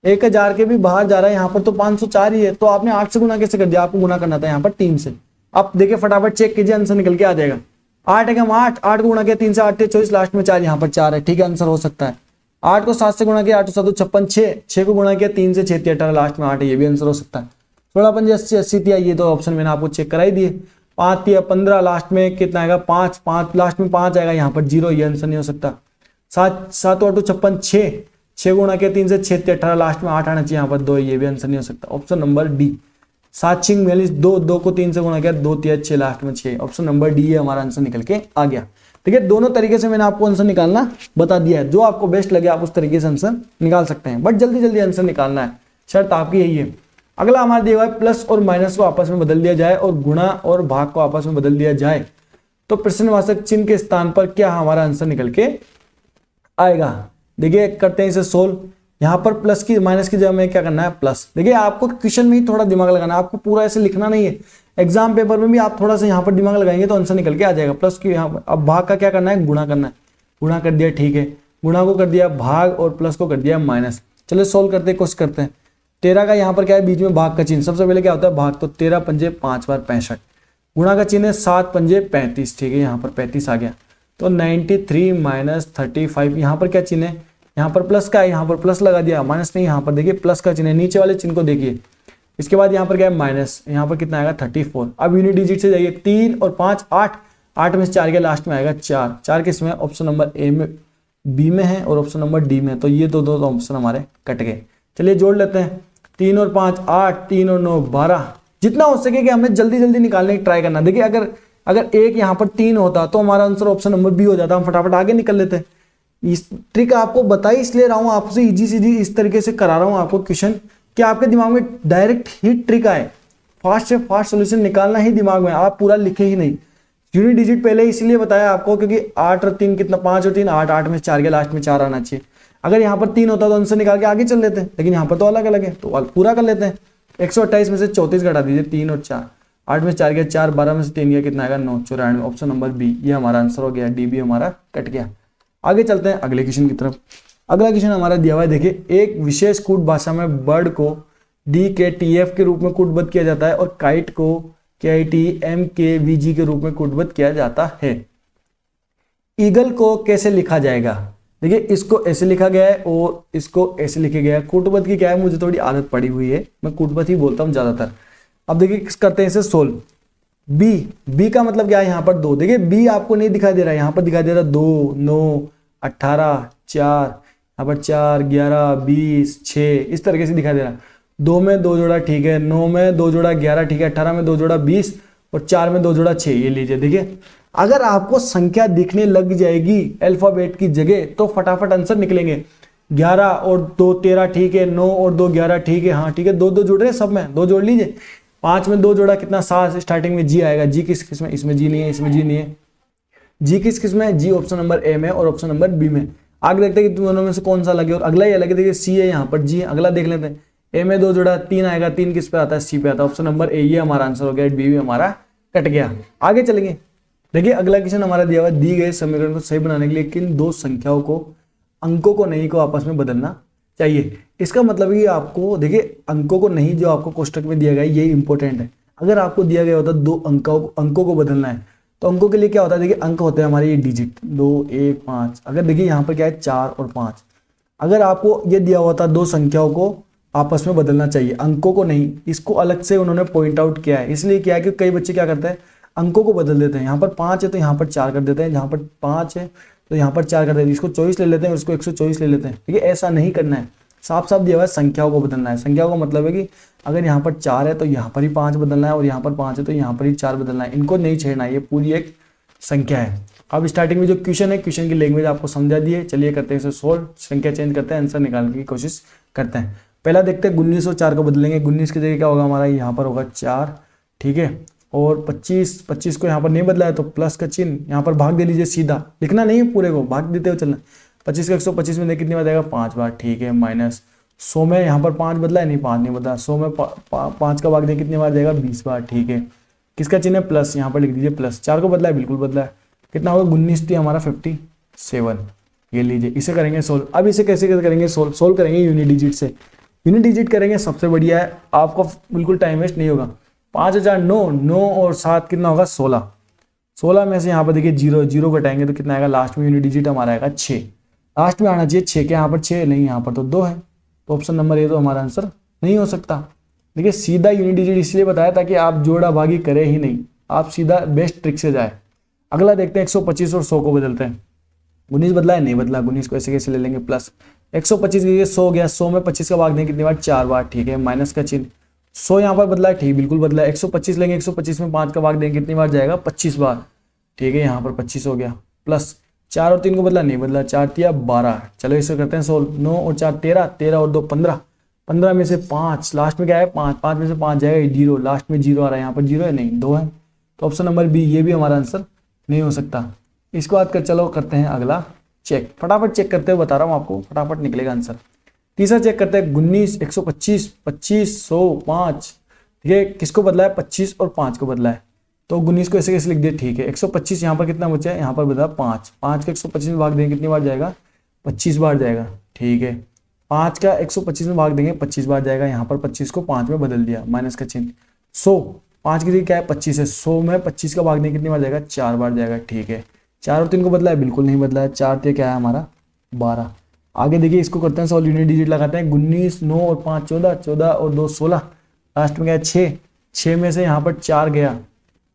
1000 के भी बाहर जा रहा है, यहाँ पर तो 504 ही है। तो आपने 8 से गुणा कैसे कर दिया, आपको गुणा करना था यहाँ पर 3 से। आप देखिए फटाफट चेक कीजिए, आंसर निकल के आ जाएगा। 8 एकम 8, 8 को गुणा किया 3 से 8 24, लास्ट में 4, यहाँ पर 4 है, ठीक है, आंसर हो सकता है। 8 को 7 से गुणा किया 8 7 56, 6 को गुणा किया 3 से 6 18, लास्ट में 8 है, ये भी आंसर हो सकता है। 16 5 80 80, ये तो ऑप्शन मैंने आपको चेक कराई दिए। 5 या 15, लास्ट में कितना आएगा 5 5, लास्ट में 5 आएगा, यहाँ पर 0, ये आंसर नहीं हो सकता। 7 7 8 56, 6 गुणा किया 3 से 6 18, लास्ट में 8 आना चाहिए, यहाँ पर 2, ये भी आंसर नहीं हो सकता। Option number D. 7 6 42, 2 को 3 से गुणा किया 2 3 6, लास्ट में 6, ऑप्शन नंबर डी है हमारा आंसर निकल के आ गया। ठीक है, दोनों तरीके से मैंने आपको आंसर निकालना बता दिया है, जो आपको बेस्ट लगे आप उस तरीके से आंसर निकाल सकते हैं, बट जल्दी जल्दी आंसर निकालना है, शर्त आपकी यही है। अगला हमारा दिया हुआ है प्लस और माइनस को आपस में बदल दिया जाए और गुणा और भाग को आपस में बदल दिया जाए तो प्रश्नवाचक चिन्ह के स्थान पर क्या हमारा आंसर निकल के आएगा। देखिए करते हैं इसे सोल्व। यहाँ पर प्लस की माइनस की जगह में क्या करना है प्लस। देखिए आपको क्वेश्चन में ही थोड़ा दिमाग लगाना है, आपको पूरा ऐसे लिखना नहीं है, एग्जाम पेपर में भी आप थोड़ा सा यहाँ पर दिमाग लगाएंगे तो आंसर निकल के आ जाएगा। प्लस की यहाँ पर अब भाग का क्या करना है, गुणा करना है, गुणा कर दिया, ठीक है, गुणा को कर दिया भाग और प्लस को कर दिया माइनस। चलो सोल्व करते कोशिश करते हैं। 13 का यहाँ पर क्या है, बीच में भाग का चिन्ह, सबसे पहले क्या होता है भाग, तो 13 पंजे 5 बार 65, गुणा का चिन्ह है 7 पंजे 35, ठीक है, यहाँ पर 35 आ गया, तो 93 माइनस 35, यहाँ पर क्या चिन्ह है, यहाँ पर प्लस का है, यहाँ पर प्लस लगा दिया, माइनस नहीं, यहाँ पर देखिए प्लस का चिन्ह है, नीचे वाले चिन्ह को देखिए। इसके बाद यहाँ पर क्या है माइनस, यहाँ पर कितना आएगा 34। अब यूनिट डिजिट से जाइए, 3 और 5 8, 8 में से 4 के लास्ट में आएगा 4, 4 किस में, ऑप्शन नंबर ए में, बी में है और ऑप्शन नंबर डी में, तो ये दो ऑप्शन हमारे कट गए। चलिए जोड़ लेते हैं, 3 और 5 8, 3 और 9 12, जितना हो सके कि हमें जल्दी जल्दी निकालने की ट्राई करना। देखिए अगर एक यहाँ पर 3 होता तो हमारा आंसर ऑप्शन नंबर बी हो जाता, हम फटाफट आगे निकल लेते। इस ट्रिक आपको बताई इसलिए रहा हूँ, आपसे इजी सीधी इस तरीके से करा रहा हूँ आपको क्वेश्चन कि आपके दिमाग में डायरेक्ट ही ट्रिक आए, फास्ट से फास्ट सोल्यूशन निकालना ही दिमाग में, आप पूरा लिखे ही नहीं। यूनिट डिजिट पहले इसलिए बताया आपको क्योंकि 8 और 3 कितना, 5 और 3 8, 8 में 4 के लास्ट में 4 आना चाहिए। अगर यहाँ पर 3 होता तो आंसर निकाल के आगे चल लेते हैं, लेकिन यहाँ पर तो अलग अलग है तो पूरा कर लेते हैं। 128 में से 34 घटा दीजिए, 3 और 4, 8 में 4 गया 4, 12 में से 3 गया कितना आएगा 9, 94, ऑप्शन नंबर बी ये हमारा आंसर हो गया, डी भी हमारा कट गया। आगे चलते हैं अगले क्वेश्चन की तरफ। अगला क्वेश्चन हमारा दिया हुआ है, देखिए एक विशेष कूट भाषा में बर्ड को डी के टी एफ के रूप में कूटबद्ध किया जाता है और काइट को के आई टी एम के वी जी के रूप में कूटबद्ध किया जाता है। ईगल को कैसे लिखा जाएगा। देखिए इसको ऐसे लिखा गया है और इसको ऐसे लिखा गया है। कूटबद्ध की क्या है, मुझे थोड़ी आदत पड़ी हुई है, मैं कूटबद्ध ही बोलता हूँ ज्यादातर। अब देखिए करते हैं इसे सोल्व। बी का मतलब क्या है, यहाँ पर 2, देखिए बी आपको नहीं दिखाई दे रहा है, यहाँ पर दिखाई दे रहा है 2 9 18 4, यहाँ पर 4 11 20 6 इस तरीके से दिखाई दे रहा है। 2 में 2 जोड़ा ठीक है, 9 में 2 जोड़ा 11 ठीक है, 18 में 2 जोड़ा 20 और 4 में 2 जोड़ा 6, ये लीजिए। देखिए अगर आपको संख्या दिखने लग जाएगी अल्फाबेट की जगह तो फटाफट आंसर निकलेंगे। 11 और 2 13 ठीक है, 9 और 2 11 ठीक है, हाँ ठीक है, 2 2 जुड़ रहे हैं सब में, 2 जोड़ लीजिए। 5 में 2 जोड़ा कितना 7, स्टार्टिंग में जी आएगा। जी किस किस में, इसमें जी नहीं है, इसमें जी नहीं है। जी किस किस में, जी ऑप्शन नंबर ए में और ऑप्शन नंबर बी में। आगे देखते हैं कि दोनों में से कौन सा लगे, और अगला ही अलग है। देखिए सी है यहाँ पर, जी अगला देख लेते हैं। ए में 2 जोड़ा 3 आएगा, 3 किस पे आता है, सी पे आता है। ऑप्शन नंबर ए ये हमारा आंसर हो गया, बी भी हमारा कट गया। आगे चलेंगे। देखिए अगला क्वेश्चन हमारा दिया हुआ, दी गए समीकरण को सही बनाने के लिए किन दो संख्याओं को, अंकों को नहीं को आपस में बदलना चाहिए। इसका मतलब है कि आपको देखिए अंकों को नहीं जो आपको कोष्टक में दिया गया है ये इंपॉर्टेंट है। अगर आपको दिया गया होता 2 अंकों को बदलना है तो अंकों के लिए क्या होता है, देखिए अंक होते हैं हमारे ये डिजिट 2 1 5। अगर देखिए यहाँ पर क्या है 4 और 5। अगर आपको ये दिया हुआ था 2 संख्याओं को आपस में बदलना चाहिए, अंकों को नहीं, इसको अलग से उन्होंने पॉइंट आउट किया है। इसलिए क्या है कि कई बच्चे क्या करते हैं अंकों को बदल देते हैं। यहाँ पर 5 है तो यहाँ पर 4 कर देते हैं, जहाँ पर 5 है तो यहाँ पर 4 कर देते हैं, इसको 24 ले लेते हैं, इसको 124 ले लेते हैं। ठीक है, ऐसा नहीं करना है। साफ साफ दिया हुआ है संख्याओं को बदलना है। संख्याओं का मतलब है कि अगर यहाँ पर 4 है तो यहाँ पर ही 5 बदलना है, और यहाँ पर 5 है तो यहाँ पर ही 4 बदलना है। इनको नहीं छेड़ना है, ये पूरी एक संख्या है। अब स्टार्टिंग में जो क्वेश्चन है, क्वेश्चन की लैंग्वेज आपको समझा दी है। चलिए करते हैं इसे सोल्व, संख्या चेंज करते हैं, आंसर निकालने की कोशिश करते हैं। पहला देखते हैं 19 और 4 को बदलेंगे। 19 की जगह क्या होगा हमारा, यहाँ पर होगा 4, ठीक है। और 25 को यहाँ पर नहीं बदला है तो प्लस का चिन्ह, यहाँ पर भाग दे लीजिए, सीधा लिखना नहीं है, पूरे को भाग देते हुए चलना। 25 का 125 में कितनी बार जाएगा, 5 बार, ठीक है। माइनस 100 में यहाँ पर 5 बदला है, नहीं 5 नहीं बदला। 100 में 5 का भाग दे कितनी बार जाएगा, 20 बार, ठीक है। किसका चिन्ह है, प्लस, यहाँ पर लिख दीजिए प्लस। 4 को बदला है, बिल्कुल बदला है। कितना होगा, 19 थी हमारा 57, ये लीजिए। इसे करेंगे सोल्व। अब इसे कैसे करेंगे सोल्व, सोल्व करेंगे यूनिट डिजिट से। यूनिट डिजिट करेंगे, सबसे बढ़िया है, आपको बिल्कुल टाइम वेस्ट नहीं होगा। 5 हजार 9, 9 और 7 कितना होगा 16। 16 में से यहाँ पर देखिए 0 0 घटाएंगे तो कितना आएगा, लास्ट में यूनिट डिजिट हमारा आएगा 6। लास्ट में आना चाहिए 6 के, यहाँ पर 6 नहीं, यहाँ पर तो 2 है, तो ऑप्शन नंबर ए तो हमारा आंसर नहीं हो सकता। देखिए सीधा यूनिट डिजिट इसलिए बताया ताकि आप जोड़ा भागी करें ही नहीं, आप सीधा बेस्ट ट्रिक से जाए। अगला देखते हैं 125 और 100 को बदलते हैं। 19 बदला है, नहीं बदला। 19 को ऐसे कैसे ले लेंगे, प्लस 125 के 100 हो गया। 100 में 25 का भाग देंगे कितनी बार, 4 बार, ठीक है। माइनस का चिन्ह, 100 यहाँ पर बदला है, ठीक, बिल्कुल बदला है। 125 लेंगे, 125 में 5 का भाग देंगे कितनी बार जाएगा, 25 बार, ठीक है। यहाँ पर 25 हो गया। प्लस 4 और 3 को बदला, नहीं बदला। 4 तिया 12। चलो इसे करते हैं सोल्व। 9 और 4 13, 13 और 2 15। 15 में से 5, लास्ट में क्या है 5, 5 में से 5 जाएगा 0, लास्ट में 0 आ रहा है, यहाँ पर 0 है नहीं, 2 है, तो ऑप्शन नंबर बी ये भी हमारा आंसर नहीं हो सकता। इसके बाद कर चलो करते हैं अगला चेक, फटाफट चेक करते हुए बता रहा हूँ आपको, फटाफट निकलेगा आंसर। तीसरा चेक करते हैं 19, 125, 25, 100, 5, ठीक है। किसको बदला है, 25 और 5 को बदला है, तो 19 को ऐसे कैसे लिख दिए, ठीक है। 125 यहाँ पर कितना बचा है, यहाँ पर बदला 5, 5 का 125 में भाग देंगे कितनी बार जाएगा, 25 बार जाएगा, ठीक है। 5 का 125 में भाग देंगे 25 बार जाएगा, यहाँ पर 25 को 5 में बदल दिया, माइनस का चिन्ह। 100, 5 की जगह क्या है 25 है, 100 में 25 का भाग देंगे कितनी बार जाएगा, 4 बार जाएगा, ठीक है। 4 और 3 को बदला है, बिल्कुल नहीं बदला है। 4 ते क्या है हमारा 12। आगे देखिए इसको करते हैं सॉल्व, यूनिट डिजिट लगाते हैं। 19, 9 और 5 14, 14 और 2 16, लास्ट में गया 6, 6 में से यहाँ पर 4 गया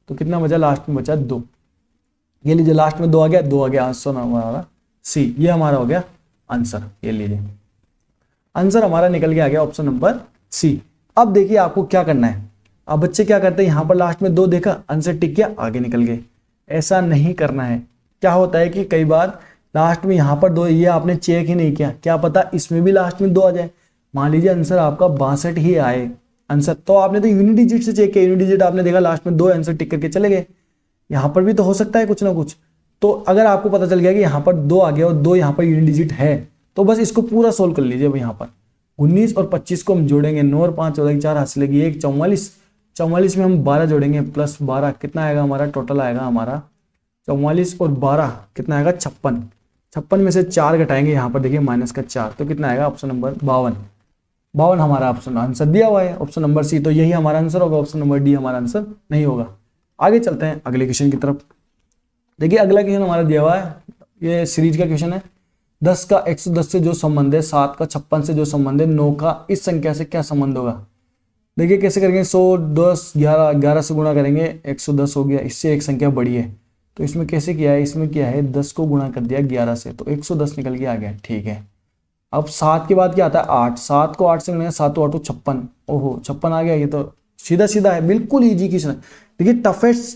तो कितना बचा, लास्ट में बचा 2, ये लीजिए। लास्ट में 2 आ गया, 2 आ गया, आंसर हमारा सी, ये हमारा हो गया आंसर, ये लीजिए। आंसर हमारा निकल के आ गया ऑप्शन नंबर सी। अब देखिए आपको क्या करना है। अब बच्चे क्या करते हैं, यहाँ पर लास्ट में 2 देखा, आंसर टिक किया, आगे निकल गए। ऐसा नहीं करना है। क्या होता है कि कई बार लास्ट में यहाँ पर 2, ये आपने चेक ही नहीं किया, क्या पता इसमें भी लास्ट में 2 आ जाए। मान लीजिए आंसर आपका 62 ही आए आंसर, तो आपने तो यूनिट डिजिट से चेक किया, यूनिट डिजिट आपने देखा लास्ट में 2 आंसर टिक करके चले गए। यहाँ पर भी तो हो सकता है कुछ ना कुछ। तो अगर आपको पता चल गया कि यहाँ पर 2 आ गया और 2 यहाँ पर यूनिट डिजिट है, तो बस इसको पूरा सोल्व कर लीजिए। अब यहाँ पर 19 और 25 को हम जोड़ेंगे, 9 और 5 14 4 हासिल 1 44, 44 में हम 12 जोड़ेंगे, प्लस 12 कितना आएगा हमारा, टोटल आएगा हमारा 44 और 12 कितना आएगा 56। 56 में से 4 घटाएंगे, यहाँ पर देखिए माइनस का 4, तो कितना आएगा ऑप्शन नंबर 52। 52 हमारा ऑप्शन आंसर दिया हुआ है, ऑप्शन नंबर सी, तो यही हमारा आंसर होगा। ऑप्शन नंबर डी हमारा आंसर नहीं होगा। आगे चलते हैं अगले क्वेश्चन की तरफ। देखिए अगला क्वेश्चन हमारा दिया हुआ है, ये सीरीज का क्वेश्चन है। 10 का 110 से जो संबंध है, 7 का 56 से जो संबंध है, 9 का इस संख्या से क्या संबंध होगा। देखिए कैसे करेंगे, 100 10 11, 11 से गुणा करेंगे, 110 हो गया, इससे एक संख्या बड़ी है, तो इसमें कैसे किया है, इसमें क्या है 10 को गुणा कर दिया 11 से, तो 110 निकल के आ गया, ठीक है। अब 7 के बाद क्या आता है 8, 7 को 8 से गुणा, 7 8 56, ओहो 56 आ गया, ये तो सीधा सीधा है, बिल्कुल ईजी क्वेश्चन है। देखिए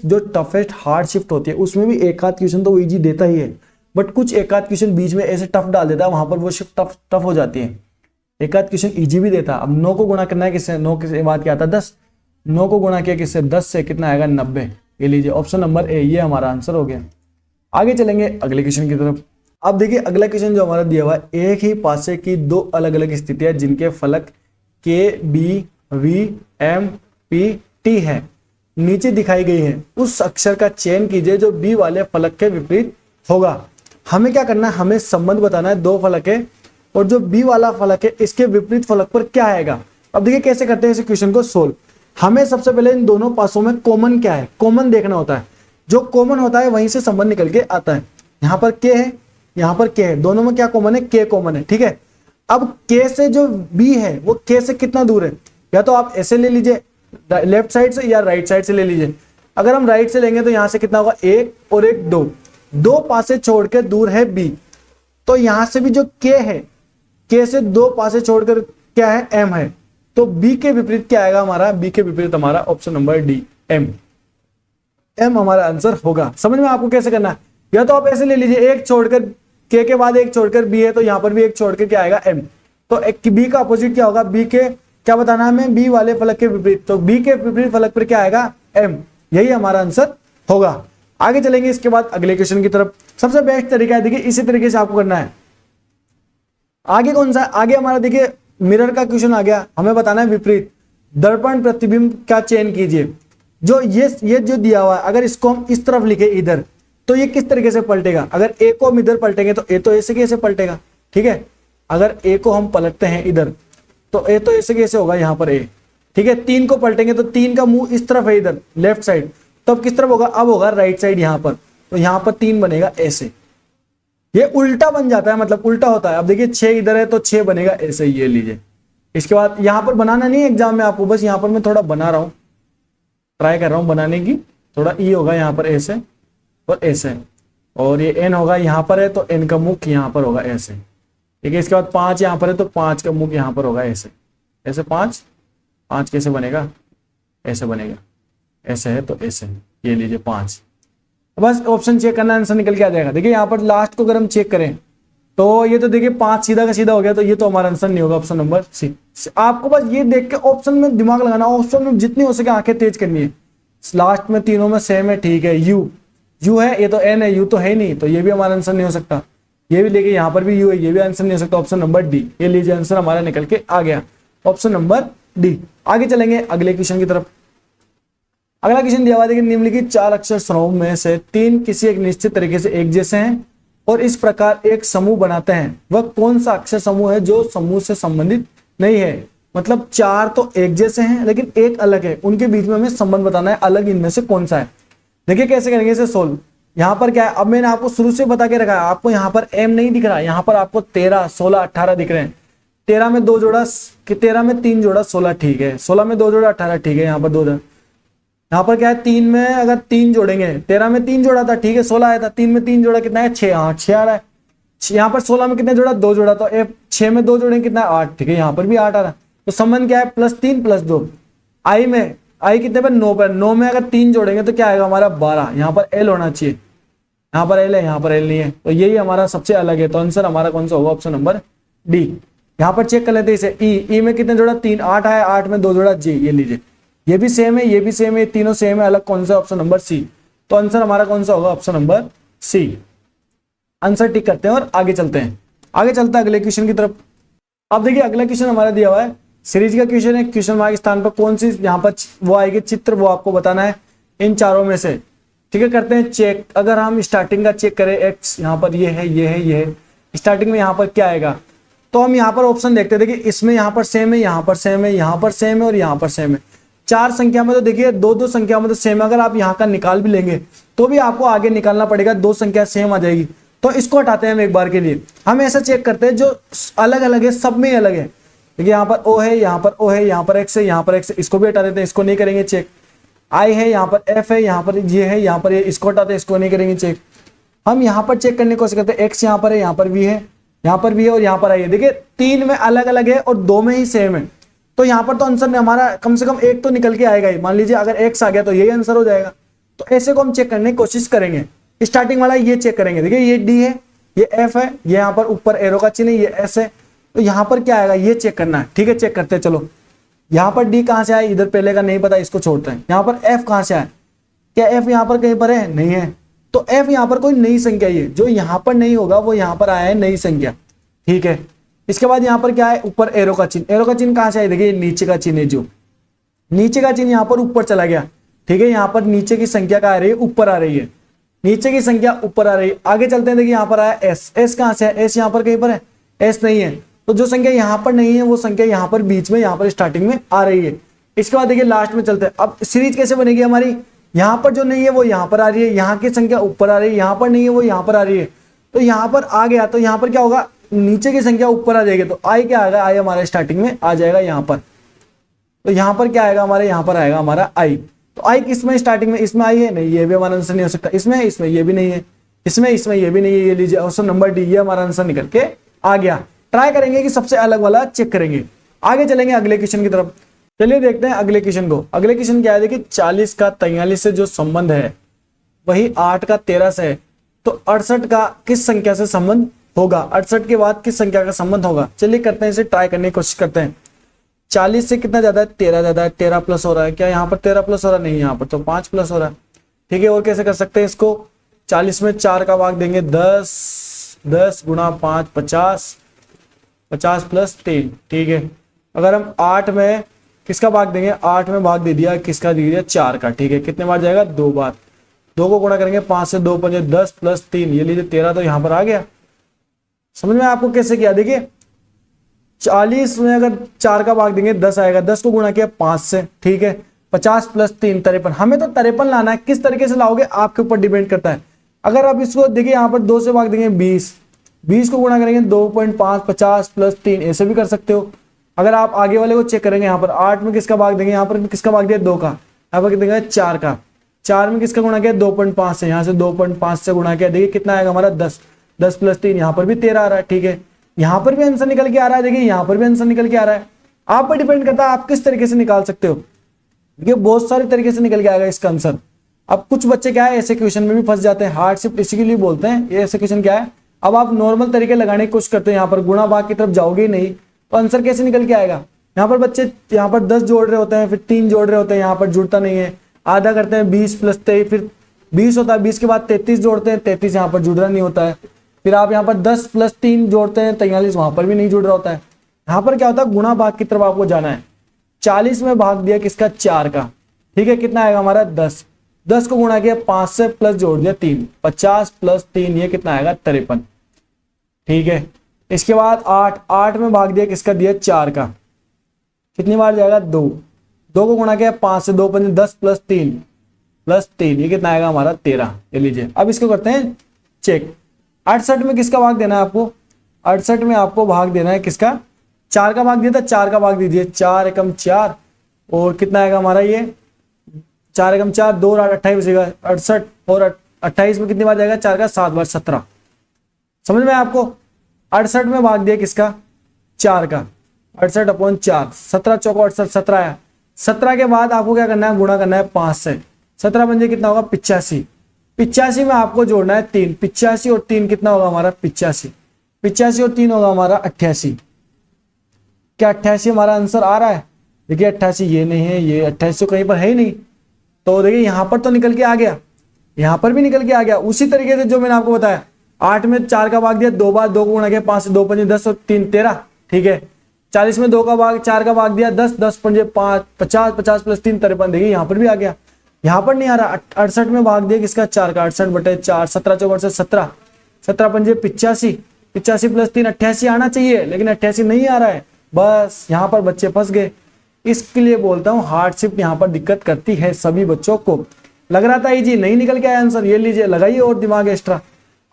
जो टफेस्ट हार्ड शिफ्ट होती है उसमें भी एक आध क्वेश्चन तो वो इजी देता ही है, बट कुछ एक आध क्वेश्चन बीच में ऐसे टफ डाल देता है, वहां पर वो शिफ्ट टफ हो जाती है। एक आध क्वेश्चन इजी भी देता है। अब 9 को गुणा करना है किससे, 9 के बाद क्या आता है 10, 9 को गुणा किया किससे 10 से, कितना आएगा 90। ये लीजिए ऑप्शन नंबर ए, ये हमारा आंसर हो गया। आगे चलेंगे अगले क्वेश्चन की तरफ। अब देखिए अगला क्वेश्चन जो हमारा दिया हुआ है, एक ही पासे की दो अलग अलग स्थितियां जिनके फलक के B V M P T है नीचे दिखाई गई है, उस अक्षर का चयन कीजिए जो बी वाले फलक के विपरीत होगा। हमें क्या करना है, हमें संबंध बताना है, दो फलक है और जो बी वाला फलक है इसके विपरीत फलक पर क्या आएगा। अब देखिए कैसे करते हैं इस क्वेश्चन को सोल्व। हमें सबसे पहले इन दोनों पासों में कॉमन क्या है, कॉमन देखना होता है। जो कॉमन होता है वहीं से संबंध निकल के आता है। यहाँ पर के है, यहाँ पर के है, दोनों में क्या कॉमन है, के कॉमन है, ठीक है। अब के से जो बी है वो के से कितना दूर है, या तो आप ऐसे ले लीजिए लेफ्ट साइड से या राइट साइड से ले लीजिए। अगर हम राइट से लेंगे तो यहां से कितना होगा, एक और एक दो, दो पासे छोड़ के दूर है बी, तो यहां से भी जो के है, के से दो पासे छोड़कर क्या है, एम है, तो बी के विपरीत क्या आएगा हमारा, बी के विपरीत हमारा option number D M, M हमारा आंसर होगा। समझ में आपको कैसे करना है, या तो आप ऐसे ले लीजिए एक छोड़कर के बाद एक छोड़कर बी है, तो यहां पर भी एक छोड़कर क्या आएगा एम, तो एक बी का अपोजिट क्या होगा, बी के क्या बताना है हमें, बी वाले फलक के विपरीत, तो बी के विपरीत फलक पर क्या आएगा एम, यही हमारा आंसर होगा। आगे चलेंगे इसके बाद अगले क्वेश्चन की तरफ। सबसे बेस्ट तरीका है, देखिए इसी तरीके से आपको करना है। आगे कौन सा, आगे हमारा देखिए मिरर का क्वेश्चन आ गया, हमें बताना है विपरीत दर्पण प्रतिबिंब का चयन कीजिए। जो ये जो दिया हुआ है, अगर इसको हम इस तरफ लिखे इधर, तो ये किस तरीके से पलटेगा, अगर ए को हम इधर पलटेंगे तो ए तो ऐसे कैसे पलटेगा, ठीक है। अगर ए को हम पलटते हैं इधर तो ए तो ऐसे कैसे होगा, यहाँ पर ए, ठीक है। 3 को पलटेंगे तो 3 का मुंह इस तरफ है इधर लेफ्ट साइड, तो अब किस तरफ होगा, अब होगा राइट साइड यहाँ पर, तो यहाँ पर 3 बनेगा ऐसे, ये उल्टा बन जाता है, मतलब उल्टा होता है। अब देखिए 6 इधर है तो 6 बनेगा ऐसे, ये लीजिए। इसके बाद यहाँ पर बनाना नहीं है एग्जाम में आपको, बस यहाँ पर मैं थोड़ा बना रहा हूँ, ट्राई कर रहा हूँ बनाने की। थोड़ा ई होगा यहाँ पर ऐसे और ऐसे, और ये एन होगा यहाँ पर है तो एन का मुख यहाँ पर होगा ऐसे, ठीक है। इसके बाद 5 यहाँ पर है तो 5 का मुख यहाँ पर होगा ऐसे, ऐसे 5 कैसे बनेगा, ऐसे बनेगा, ऐसे है तो ऐसे, ये लीजिए 5। बस ऑप्शन चेक करना, आंसर निकल के आ जाएगा। देखिए यहाँ पर लास्ट को अगर हम चेक करें तो ये तो देखिए 5 सीधा का सीधा हो गया, तो ये तो हमारा आंसर नहीं होगा, ऑप्शन नंबर सी। आपको बस ये देख के ऑप्शन में दिमाग लगाना, ऑप्शन में जितनी हो सके आंखें तेज करनी है। लास्ट में तीनों में सेम है, ठीक है। यू है, ये तो एन है, यू तो है नहीं, तो ये भी हमारा आंसर नहीं हो सकता। ये भी लेके यहाँ पर भी यू है, ये भी आंसर नहीं हो सकता, ऑप्शन नंबर डी। ये लीजिए आंसर हमारा निकल के आ गया, ऑप्शन नंबर डी। आगे चलेंगे अगले क्वेश्चन की तरफ। अगला क्वेश्चन दिया हुआ है, देखिए निम्नलिखित 4 अक्षर समूह में से 3 किसी एक निश्चित तरीके से एक जैसे हैं और इस प्रकार एक समूह बनाते हैं, वह कौन सा अक्षर समूह है जो समूह से संबंधित नहीं है। मतलब 4 तो एक जैसे हैं लेकिन एक अलग है, उनके बीच में हमें संबंध बताना है, अलग इनमें से कौन सा है। देखिए कैसे करेंगे इसे सोल्व। यहाँ पर क्या है, अब मैंने आपको शुरू से बता के रखा है, आपको यहाँ पर एम नहीं दिख रहा है, यहाँ पर आपको 13, 16, 18 दिख रहे हैं। 13 में 2 जोड़ा, 13 में 3 जोड़ा 16, ठीक है। 16 में 2 जोड़ा 18, ठीक है। यहाँ पर 2 जोड़ा, यहाँ पर क्या है 3 में अगर 3 जोड़ेंगे, 13 में 3 जोड़ा था, ठीक है, 16 आया था। 3 में 3 जोड़ा कितना है, 6, हाँ 6 आ रहा है। यहाँ पर 16 में कितने जोड़ा, 2 जोड़ा, तो 6 में 2 जोड़ेंगे कितना है, 8, ठीक है। यहाँ पर भी 8 आ रहा है, तो संबंध क्या है, +3 + 2। आई कितने पर, 9 पर। 9 में अगर 3 जोड़ेंगे तो क्या आएगा हमारा 12। यहाँ पर एल होना चाहिए, यहाँ पर एल है, यहाँ पर एल नहीं है, तो यही हमारा सबसे अलग है। तो आंसर हमारा कौन सा होगा, ऑप्शन नंबर डी। यहाँ पर चेक कर लेते हैं इसे, ई में कितने जोड़ा, 3, 8 है, 8 में 2 जोड़ा जी, ये लीजिए। ये भी सेम है, ये भी सेम है, तीनों सेम है, अलग कौन सा, ऑप्शन नंबर सी। तो आंसर हमारा कौन सा होगा, option number C. Answer tick करते हैं और आगे चलते हैं। आगे चलते हैं अगले क्वेश्चन की तरफ। अब देखिए अगला क्वेश्चन हमारा दिया हुआ है, सीरीज का क्वेश्चन है। क्वेश्चन मार्क स्थान पर कौन सी यहाँ पर वो आएगी चित्र, वो आपको बताना है इन चारों में से, ठीक है। करते हैं चेक। अगर हम स्टार्टिंग का चेक करें, एक्स यहाँ पर ये है, ये है, ये है, स्टार्टिंग में यहाँ पर क्या आएगा, तो हम यहाँ पर ऑप्शन देखते हैं। देखिए इसमें यहाँ पर सेम है, यहाँ पर सेम है, यहाँ पर सेम है और यहाँ पर सेम है। 4 संख्या में तो देखिए 2 संख्या में तो सेम है। अगर आप यहाँ का निकाल भी लेंगे तो भी आपको आगे निकालना पड़ेगा, 2 संख्या सेम आ जाएगी। तो इसको हटाते हैं हम एक बार के लिए। हम ऐसा चेक करते हैं जो अलग अलग है, सब में अलग है। देखिए यहाँ पर ओ है, यहाँ पर ओ है, यहाँ पर एक्स है, यहाँ पर एक्स है, इसको भी हटा देते हैं, इसको नहीं करेंगे चेक। आई है, यहाँ पर एफ है, यहाँ पर ये है, यहाँ पर ये, इसको हटाते हैं, इसको नहीं करेंगे चेक। हम यहाँ पर चेक करने की कोशिश करते हैं, एक्स यहाँ पर है, यहाँ पर वी है, यहाँ पर भी है और यहाँ पर आई है। देखिए 3 में अलग अलग है और 2 में ही सेम है। तो यहाँ पर तो आंसर हमारा कम से कम एक तो निकल के आएगा ही। मान लीजिए अगर एक्स आ गया तो यही आंसर हो जाएगा। तो ऐसे को हम चेक करने की कोशिश करेंगे। स्टार्टिंग वाला ये चेक करेंगे, देखिए ये डी है, ये एफ है, ये यहाँ पर ऊपर एरो का चिन्ह है, ये एस है। तो यहाँ पर क्या आएगा ये चेक करना है। ठीक है, चेक करते हैं। चलो यहाँ पर डी कहाँ से आया, इधर पहले का नहीं पता, इसको छोड़ते हैं। यहाँ पर एफ कहाँ से आया, क्या एफ यहाँ पर कहीं पर है, नहीं है। तो एफ यहाँ पर कोई नई संख्या, ये जो यहाँ पर नहीं होगा वो यहाँ पर आया है नई संख्या। ठीक है, इसके बाद यहाँ पर क्या है, ऊपर एरो का चिन्ह। एरो का चिन्ह कहाँ से आया, देखिए नीचे का चिन्ह है, जो नीचे का चिन्ह यहाँ पर ऊपर चला गया। ठीक है, यहाँ पर नीचे की संख्या क्या आ रही है, ऊपर आ रही है, नीचे की संख्या ऊपर आ रही है। आगे चलते हैं, देखिए यहाँ पर आया एस। एस कहाँ से है, एस यहाँ पर कहीं पर है, एस नहीं है। तो जो संख्या यहाँ पर नहीं है वो संख्या यहाँ पर बीच में, यहाँ पर स्टार्टिंग में आ रही है। इसके बाद देखिए लास्ट में चलते हैं। अब सीरीज कैसे बनेगी हमारी, यहाँ पर जो नहीं है वो यहाँ पर आ रही है, यहाँ की संख्या ऊपर आ रही है, यहाँ पर नहीं है वो यहाँ पर आ रही है। तो यहाँ पर आ गया तो यहाँ पर क्या होगा, नीचे की संख्या ऊपर आ जाएगी। तो आई क्या आएगा, आई हमारे स्टार्टिंग में आ जाएगा यहाँ पर। तो यहाँ पर क्या आएगा हमारे, यहाँ पर आएगा हमारा आई। तो आई किसमें स्टार्टिंग में, इसमें आई है, नहीं, ये भी हमारा आंसर नहीं हो सकता। इसमें ये भी नहीं है, इसमें ये भी नहीं है। ये लीजिए ऑप्शन नंबर डी, ये हमारा आंसर निकल के आ गया। ट्राई करेंगे कि सबसे अलग वाला चेक करेंगे। आगे चलेंगे अगले क्वेश्चन की तरफ। चलिए देखते हैं अगले क्वेश्चन को। अगले क्वेश्चन क्या है, देखिए 40 का 43 से जो संबंध है वही 8 का 13 से है। तो 68 का किस संख्या से संबंध होगा, 68 के बाद किस संख्या का संबंध होगा। चलिए करते हैं, इसे ट्राई करने की कोशिश करते हैं। 40 से कितना ज्यादा है, 13 ज्यादा है, 13 प्लस हो रहा है। क्या यहाँ पर 13 प्लस हो रहा है, नहीं, यहाँ पर तो 5 प्लस हो रहा है। ठीक है, और कैसे कर सकते हैं इसको, 40 में 4 का भाग देंगे, 10, 10 गुणा 5 50, 50 प्लस 3। ठीक है, अगर हम 8 में किसका भाग देंगे, 8 में भाग दे दिया, किसका दे दिया, 4 का। ठीक है, कितने बार जाएगा, 2 बार। 2 को गुणा करेंगे 5 से, 2 5 10 प्लस 3, ये लीजिए 13। तो यहाँ पर आ गया। समझ में आपको कैसे किया, देखिए 40 में अगर 4 का भाग देंगे 10 आएगा, 10 को गुणा किया 5 से। ठीक है, 50 प्लस 3 53। हमें तो 53 लाना है, किस तरीके से लाओगे आपके ऊपर डिपेंड करता है। अगर आप इसको देखिए यहाँ पर 2 से भाग देंगे 20, 20 को गुणा करेंगे 2.5, 50 प्लस 3, ऐसे भी कर सकते हो। अगर आप आगे वाले को चेक करेंगे, यहाँ पर 8 में किसका भाग देंगे, यहाँ पर किसका भाग दिया, 2 का, यहाँ पर कितने 4 का। 4 में किसका गुणा किया, 2.5 से, यहाँ से 2.5 से गुणा किया, देखिए कितना आएगा हमारा 10, 10 प्लस 3, यहाँ पर भी 13 आ रहा है। ठीक है, यहाँ पर भी आंसर निकल के आ रहा है, देखिए यहाँ पर भी आंसर निकल के आ रहा है। आप पर डिपेंड करता है आप किस तरीके से निकाल सकते हो। देखिए बहुत सारे तरीके से निकल के आएगा इसका आंसर। अब कुछ बच्चे क्या है ऐसे क्वेश्चन में भी फंस जाते हैं, हार्डशिप इसी के लिए बोलते हैं। ये ऐसे क्वेश्चन क्या है, अब आप नॉर्मल तरीके लगाने की कोशिश करते हैं, यहाँ पर गुणा भाग की तरफ जाओगे ही नहीं, तो आंसर कैसे निकल के आएगा। यहाँ पर बच्चे यहाँ पर 10 जोड़ रहे होते हैं, फिर 3 जोड़ रहे होते हैं, यहाँ पर जुड़ता नहीं है। आधा करते हैं 20 प्लस 23, फिर 20 होता है, 20 के बाद 33 जोड़ते हैं, 33 यहाँ पर जुड़ रहा नहीं होता है। फिर आप यहाँ पर 10 प्लस 3 जोड़ते हैं, 43, वहां पर भी नहीं जुड़ रहा होता है। यहाँ पर क्या होता है, गुणा भाग की तरफ आपको जाना है। 40 में भाग दिया किसका, 4 का। ठीक है, कितना आएगा हमारा 10, 10 को गुणा किया 5 से, प्लस जोड़ दिया 3, 50 प्लस 3, ये कितना आएगा 53। ठीक है, इसके बाद 8 में भाग दिया किसका, दिया 4 का, कितनी बार जाएगा 2, 2 को गुणा किया 5 से, 2 5 10 प्लस 3, ये कितना आएगा हमारा 13। ये लीजिए, अब इसको करते हैं चेक। 68 में किसका भाग देना है आपको, 68 में आपको भाग देना है किसका, 4 का भाग दिया था, 4 का भाग दीजिए, 4 एकम 4, और कितना आएगा हमारा ये 4 एकम 4, 2 और 8 28 बचेगा, 68, और 28 में कितनी बार जाएगा, 4 का 7 बार, 17। समझ में आपको, 68 में भाग दिया किसका, 4 का, 68/4, 17 चौको 68, 17 आया। 17 के बाद आपको क्या करना है, गुणा करना है 5 से, 17 बन कितना होगा 85, 85 में आपको जोड़ना है 3, 85 और 3 कितना होगा हमारा 85, 85 और 3 होगा हमारा 88। क्या 88 हमारा आंसर आ रहा है, देखिए 88 ये नहीं है, ये 88 तो कहीं पर है ही नहीं। तो देखिए यहाँ पर तो निकल के आ गया, यहाँ पर भी निकल के आ गया, उसी तरीके से जो मैंने आपको बताया। 8 में 4 का भाग दिया 2 बार, 2 को गुणा किया 5 से, 2 5 10 और 3 13। ठीक है, 40 में 2 का भाग 4 का भाग दिया 10, 10 5 5 50, 50 प्लस 3 53, देखिए यहाँ पर भी आ गया। यहाँ पर नहीं आ रहा, 68 में भाग दिया किसका, 4 का, 68/4, 17 चौको 17, 17 5 85, 85 प्लस 3 88 आना चाहिए, लेकिन 88 नहीं आ रहा है। बस यहाँ पर बच्चे फंस गए। इसके लिए बोलता हूँ हार्डशिप यहाँ पर दिक्कत करती है सभी बच्चों को। लग रहा था इजी, नहीं निकल के आया आंसर, ये लीजिए लगाइए और दिमाग एक्स्ट्रा।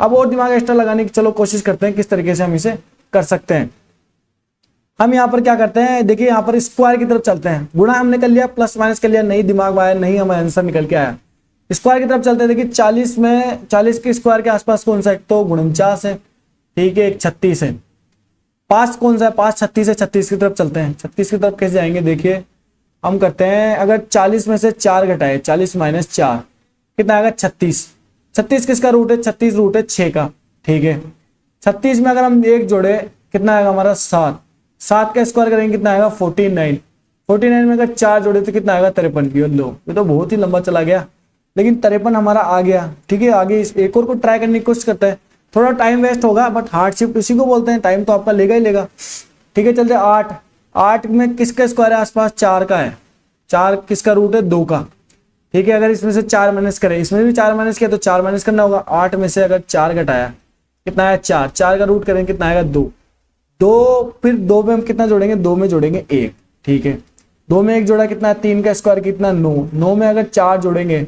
अब और दिमाग एक्स्ट्रा लगाने की चलो कोशिश करते हैं किस तरीके से हम इसे कर सकते हैं। हम यहाँ पर क्या करते हैं, देखिए यहाँ पर स्क्वायर की तरफ चलते हैं। गुणा हमने कर लिया, प्लस माइनस कर लिया, नहीं दिमाग में आया, नहीं हमें आंसर निकल के आया। स्क्वायर की तरफ चलते हैं। देखिए 40 में 40 के स्क्वायर के आसपास कौन सा, एक तो 49 है, ठीक है, एक 36 है। पास कौन सा है, पास 36 है, 36 की तरफ चलते हैं। 36 की तरफ कैसे जाएंगे, देखिए हम करते हैं, अगर 40 में से 4 घटाए, 40 माइनस 4 कितना आएगा 36। 36 किसका रूट है, 36 रूट है 6 का, ठीक है। 36 में अगर हम 1 जोड़े कितना आएगा हमारा 7, 7 का स्क्वायर करेंगे कितना आएगा 49, 49 में अगर 4 जोड़े तो कितना आएगा 53 की। लो ये तो बहुत ही लंबा चला गया, लेकिन 53 हमारा आ गया, ठीक है। आगे इस एक और को ट्राई करने की कोशिश करते हैं, थोड़ा टाइम वेस्ट होगा बट हार्डशिप उसी को बोलते हैं, टाइम तो आपका लेगा ही लेगा, ठीक है। चलते 8, 8 में किसका स्क्वायर है, आसपास 4 का है, 4 किसका रूट है 2 का, ठीक है। अगर इसमें से 4 माइनस करें, इसमें भी 4 माइनस किया तो 4 माइनस करना होगा। 8 में से अगर 4 घटाया कितना है 4, 4 का रूट करेंगे कितना आएगा 2, 2 फिर 2 में हम कितना जोड़ेंगे, 2 में जोड़ेंगे 1, ठीक है। 2 में 1 जोड़ा कितना है 3 का स्क्वायर कितना 9, 9 में अगर 4 जोड़ेंगे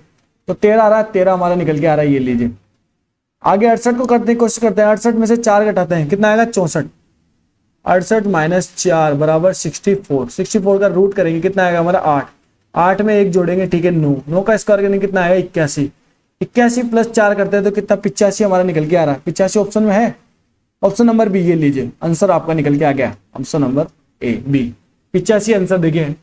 तो 13 आ रहा है, 13 हमारा निकल के आ रहा है, ये लीजिए। आगे 68 को करने की कोशिश करते हैं, 68 में से 4 घटाते हैं कितना आएगा 64, 68 माइनस 4 बराबर 64, 64 का रूट करेंगे कितना आएगा हमारा 8, 8 में 1 जोड़ेंगे, ठीक है 9, 9 का स्क्वायर करेंगे कितना आएगा 81, 81 प्लस 4 करते हैं तो कितना 85 हमारा निकल के आ रहा है। 85 ऑप्शन में है, ऑप्शन नंबर बी, ये लीजिए आंसर आपका निकल के आ गया, option number A B 85 answer. देखिए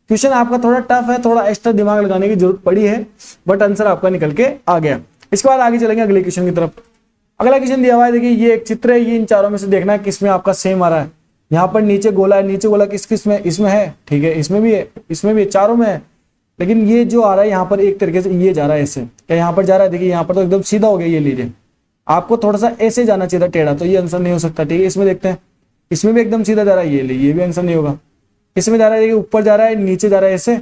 क्वेश्चन आपका थोड़ा टफ है, थोड़ा एक्स्ट्रा दिमाग लगाने की जरूरत पड़ी है, बट आंसर आपका निकल के आ गया। इसके बाद आगे चलेंगे अगले क्वेश्चन की तरफ। अगला क्वेश्चन दिया हुआ है, देखिए ये एक चित्र है, ये इन चारों में से देखना है किसमें आपका सेम आ रहा है। यहाँ पर नीचे गोला है, नीचे गोला किस किस में, इसमें है, ठीक है, इसमें भी है, इसमें भी है, चारों में है। लेकिन ये जो आ रहा है यहाँ पर एक तरीके से ये जा रहा है ऐसे, क्या यहाँ पर जा रहा है, देखिए यहाँ पर तो एकदम सीधा हो गया, ये लीजिए आपको थोड़ा सा ऐसे जाना चाहिए था टेढ़ा, तो ये आंसर नहीं हो सकता, ठीक है। इसमें देखते हैं, इसमें भी एकदम सीधा जा रहा है, ये भी आंसर नहीं होगा। इसमें जा रहा है ऊपर जा रहा है, नीचे जा रहा है ऐसे,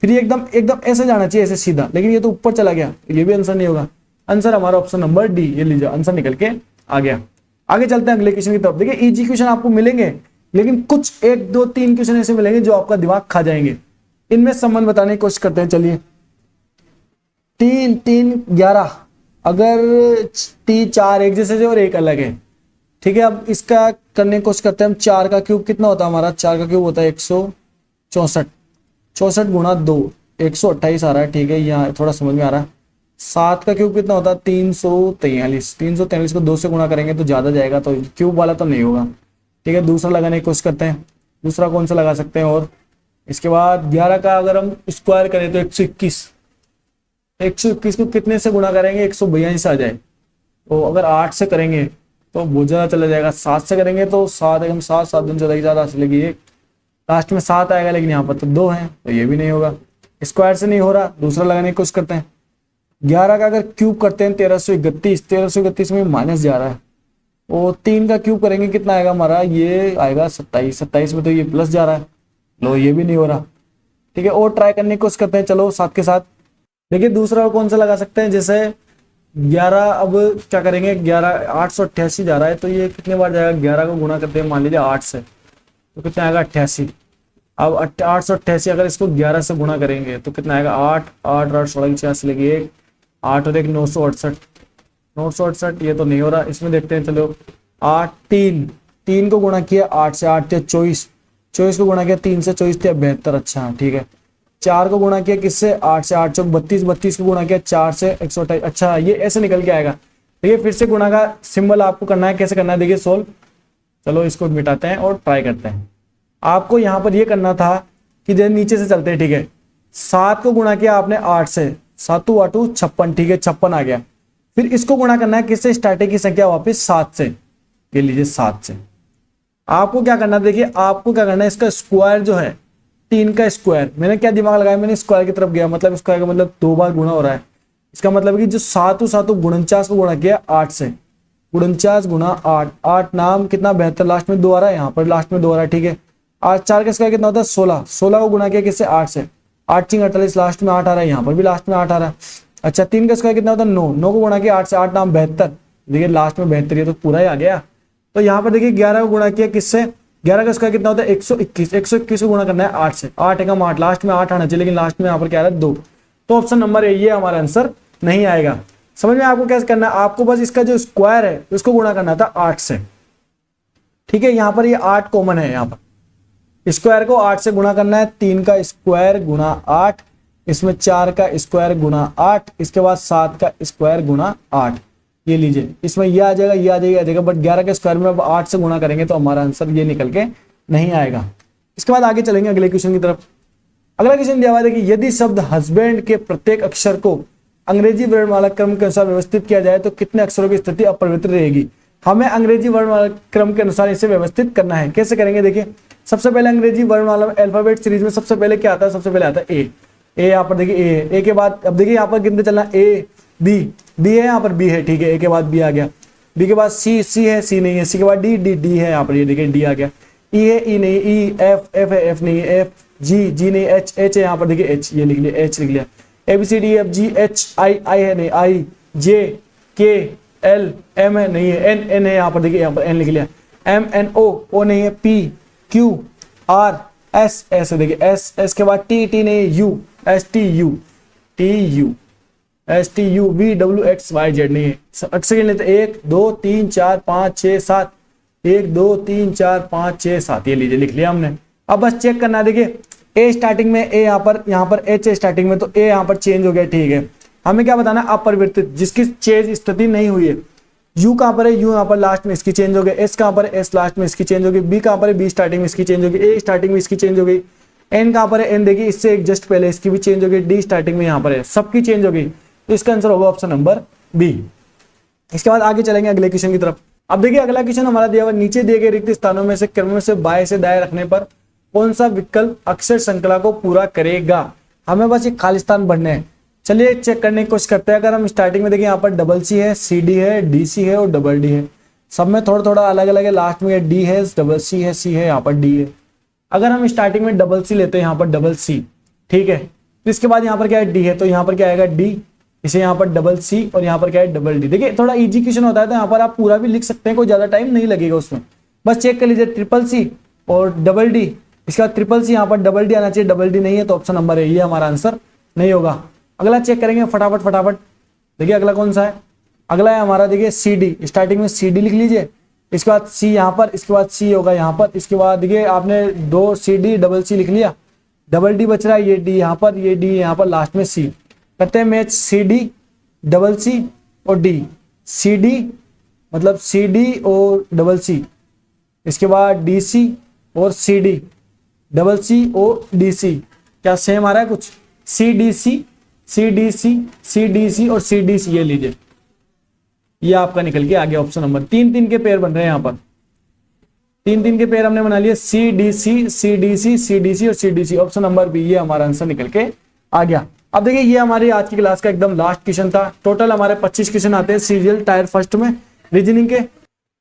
फिर ये एकदम एकदम ऐसे जाना चाहिए ऐसे सीधा, लेकिन ये तो ऊपर चला गया, ये भी आंसर नहीं होगा। आंसर हमारा ऑप्शन नंबर डी, ये लीजिए आंसर निकल के आ गया। आगे चलते हैं अगले क्वेश्चन की तरफ। देखिए इजी क्वेश्चन आपको मिलेंगे, लेकिन कुछ 1 2 3 क्वेश्चन ऐसे मिलेंगे जो आपका दिमाग खा जाएंगे। इनमें संबंध बताने की कोशिश करते हैं, चलिए 3 3 11, अगर 3 4 एक जैसे और एक अलग है, ठीक है। अब इसका करने की कोशिश करते हैं हम, 4 का क्यूब कितना होता है हमारा, 4 का क्यूब होता है 164, 64 गुणा 2 128 आ रहा है, ठीक है, यहाँ थोड़ा समझ में आ रहा है। 7 का क्यूब कितना होता है 343, 343 को 2 से गुणा करेंगे तो ज्यादा जाएगा, तो क्यूब वाला तो नहीं होगा, ठीक है। दूसरा लगाने की कोशिश करते हैं, दूसरा कौन सा लगा सकते हैं। और इसके बाद 11 का अगर हम स्क्वायर करें तो 121, 121 को कितने से गुणा करेंगे 142 से आ जाए। तो अगर 8 से करेंगे तो बहुत ज्यादा चला जाएगा, 7 से करेंगे तो 7 एकदम 7 7 दिन चलेगी, ज्यादा चलेगी, एक लास्ट में 7 आएगा, लेकिन यहाँ पर तो 2 है तो ये भी नहीं होगा, स्क्वायर से नहीं हो रहा। दूसरा लगाने की कोशिश करते हैं, 11 का अगर क्यूब करते हैं 1331, 1331 में माइनस जा रहा है, और 3 का क्यूब करेंगे कितना आएगा हमारा, ये आएगा 27, 27 में तो ये प्लस जा रहा है, लो ये भी नहीं हो रहा, ठीक है। और ट्राई करने की कोशिश करते हैं, चलो साथ के साथ। देखिए दूसरा कौन सा लगा सकते हैं, जैसे 11, अब क्या करेंगे 11 888 जा रहा है, तो ये कितने बार जाएगा, 11 को गुणा करते हैं मान लीजिए 8 से, तो कितना आएगा 88। अब 888 अगर इसको 11 से गुणा करेंगे तो कितना आएगा 8 8 8 16 86 लगी, 1 8 और 1 968, 968 ये तो नहीं हो रहा। इसमें देखते हैं, चलो 8 3 को गुणा किया 8 से, 8 थे 24, 24 को गुणा किया 3 से, 24 थे 72, अच्छा ठीक है। 4 को गुणा किया किससे 8 से, 8 चौक 32, 32 को गुणा किया 4 से 128, अच्छा ये ऐसे निकल के आएगा। देखिए फिर से गुणा का सिंबल आपको करना है, कैसे करना है देखिए सोल्व, चलो इसको मिटाते हैं और ट्राई करते हैं। आपको यहाँ पर ये करना था कि जैसे नीचे से चलते हैं, ठीक है। 7 को गुणा किया आपने 8 से, 7 8 56, ठीक है 56 आ गया। फिर इसको गुणा करना है किससे, स्टार्टिंग की संख्या वापस 7 से, ये लीजिए 7 से। आपको क्या करना है, देखिए आपको क्या करना है, इसका स्क्वायर जो है 3 का स्क्वायर, मैंने क्या दिमाग लगाया, मैंने स्क्वायर की तरफ गया, मतलब स्क्वायर का मतलब 2 बार गुणा हो रहा है। इसका मतलब कि जो 7 7 49 को गुणा किया 8 से, 49 गुणा 8, 8 नाम कितना 72, लास्ट में 2 आ रहा है, यहाँ पर लास्ट में 2 आ रहा है, ठीक है। 8 4 का स्क्वायर कितना होता है 16, 16 को गुणा किया किससे 8 से, 8 6 48, लास्ट में 8 आ रहा है, यहाँ पर भी लास्ट में 8 आ रहा है। अच्छा 3 का स्क्वायर कितना होता है 9, 9 को गुणा किया 8 से, 8 नाम 72, देखिए लास्ट में 72, ये तो पूरा ही आ गया। तो यहाँ पर देखिए 11 को गुणा किया किससे, 11 का स्क्वायर कितना होता है 121, 121 को गुणा करना है 8 से, 8 एकम 8, लास्ट में 8 आना चाहिए, लेकिन लास्ट में यहाँ पर क्या आ रहा है 2, तो ऑप्शन नंबर ए ये हमारा आंसर नहीं आएगा। समझ में आपको कैसे करना है, आपको बस इसका जो स्क्वायर है उसको गुणा करना था 8 से, ठीक है। यहाँ पर ये 8 कॉमन है, यहाँ पर स्क्वायर को 8 से गुणा करना है, 3 का स्क्वायर गुणा 8, इसमें 4 का स्क्वायर गुणा 8, इसके बाद 7 का स्क्वायर गुणा 8, ये लीजिए, इसमें ये आ जाएगा, ये आ जाएगा, ये आ जाएगा, बट 11 के स्क्वायर में अब 8 से गुणा करेंगे तो हमारा आंसर ये निकल के नहीं आएगा। इसके बाद आगे चलेंगे अगले क्वेश्चन की तरफ। अगला क्वेश्चन दिया हुआ है कि यदि शब्द हस्बैंड के प्रत्येक अक्षर को अंग्रेजी वर्णमाला क्रम के अनुसार व्यवस्थित किया जाए तो कितने अक्षरों की स्थिति अपरिवर्तित रहेगी। हमें अंग्रेजी वर्णमाला क्रम के अनुसार इसे व्यवस्थित करना है। कैसे करेंगे, देखिए सबसे पहले अंग्रेजी वर्णमाला अल्फाबेट सीरीज में सबसे पहले क्या आता है, सबसे पहले आता है ए यहाँ पर देखिए ए के बाद अब देखिए यहाँ पर गिनते चलना ए बी है, यहाँ पर बी है, ठीक है, ए के बाद बी आ गया, बी के बाद सी है, सी नहीं है, सी के बाद डी है, यहाँ पर ये देखिए डी आ गया, ई है, ई नहीं, ई एफ है, एफ नहीं है, एफ जी नहीं, एच है, यहाँ पर देखिए एच, ये लिख लिया, एच लिख लिया, A B C D F G H I है नहीं, आई जे के एल एम है नहीं है, एन है, यहाँ पर देखिए यहाँ पर एन लिख लिया, एम एन ओ नहीं है, पी क्यू आर एस है देखिए एस के बाद टी नहीं, U S T U V W X Y Z नहीं है। अक्सर गिन लेते 1 2 3 4 5 6 7, 1 2 3 4 5 6 7, ये लीजिए लिख लिया हमने। अब बस चेक करना है, देखिए ए स्टार्टिंग में ए यहाँ पर एच है स्टार्टिंग में, तो ए यहाँ पर चेंज हो गया, ठीक है। हमें क्या बताना है, अपरिवर्तित जिसकी चेंज स्थिति नहीं हुई है। यू कहाँ पर है, यू यहाँ पर लास्ट में इसकी चेंज हो गई, एस कहाँ पर है, एस लास्ट में इसकी चेंज हो गई, बी कहाँ पर है, बी स्टार्टिंग में इसकी चेंज हो गई, ए स्टार्टिंग में इसकी चेंज हो गई, एन कहाँ पर है, एन देखिए इससे एक जस्ट पहले इसकी भी चेंज हो गई, डी स्टार्टिंग में यहाँ पर है, सबकी चेंज हो गई, तो इसका आंसर होगा ऑप्शन नंबर बी। इसके बाद आगे चलेंगे अगले क्वेश्चन की तरफ। अब देखिए अगला क्वेश्चन हमारा दिया हुआ, नीचे दिए गए रिक्त स्थानों में से क्रम से बाएं से दाएं रखने पर कौन सा विकल्प अक्षर श्रृंखला को पूरा करेगा। हमें बस ये खाली स्थान भरने हैं। चलिए चेक करने की कोशिश करते हैं। अगर हम स्टार्टिंग में देखें, यहाँ पर डबल सी है, सी डी है, डी सी है और डबल डी है, सब में थोड़ा थोड़ा अलग अलग है। लास्ट में डी है, डबल सी है, सी है, यहाँ पर डी है। अगर हम स्टार्टिंग में डबल सी लेते हैं, यहाँ पर डबल सी, ठीक है, तो इसके बाद यहाँ पर क्या है, डी है, तो यहाँ पर क्या आएगा डी, इसे यहाँ पर डबल सी और यहाँ पर क्या है डबल डी। देखिए थोड़ा इजी क्वेश्चन होता है तो यहाँ पर आप पूरा भी लिख सकते हैं, कोई ज्यादा टाइम नहीं लगेगा उसमें। बस चेक कर लीजिए, ट्रिपल सी और डबल डी, इसके बाद ट्रिपल सी, यहाँ पर डबल डी आना चाहिए, डबल डी नहीं है तो ऑप्शन नंबर है, ये हमारा आंसर नहीं होगा। अगला चेक करेंगे फटाफट। देखिए अगला कौन सा है, अगला है हमारा देखिए सी डी, स्टार्टिंग में सी डी लिख लीजिए, इसके बाद सी यहाँ पर, इसके बाद सी होगा यहाँ पर, इसके बाद देखिए आपने 2 सी डी डबल सी लिख लिया, डबल डी बच रहा है, ये डी यहाँ पर, ये डी यहाँ पर, लास्ट में सी। करते हैं match C D double C और डी, सी डी मतलब सी डी और डबल सी, इसके बाद डी सी और सी डी, डबल सी और डी सी, क्या सेम आ रहा है कुछ, C D C, C D C, C D C और सी डी सी, ये लीजिए, ये आपका निकल के आ गया ऑप्शन नंबर। 3 के पेयर बन रहे हैं यहाँ पर, 3 के पेयर हमने बना लिए, C D C, C D C, C D C और C D C, option number B, ये हमारा आंसर निकल के आ गया। अब देखिए ये हमारी आज की क्लास का एकदम लास्ट क्वेश्चन था। टोटल हमारे 25 क्वेश्चन आते हैं सीरियल टायर फर्स्ट में, रीजनिंग के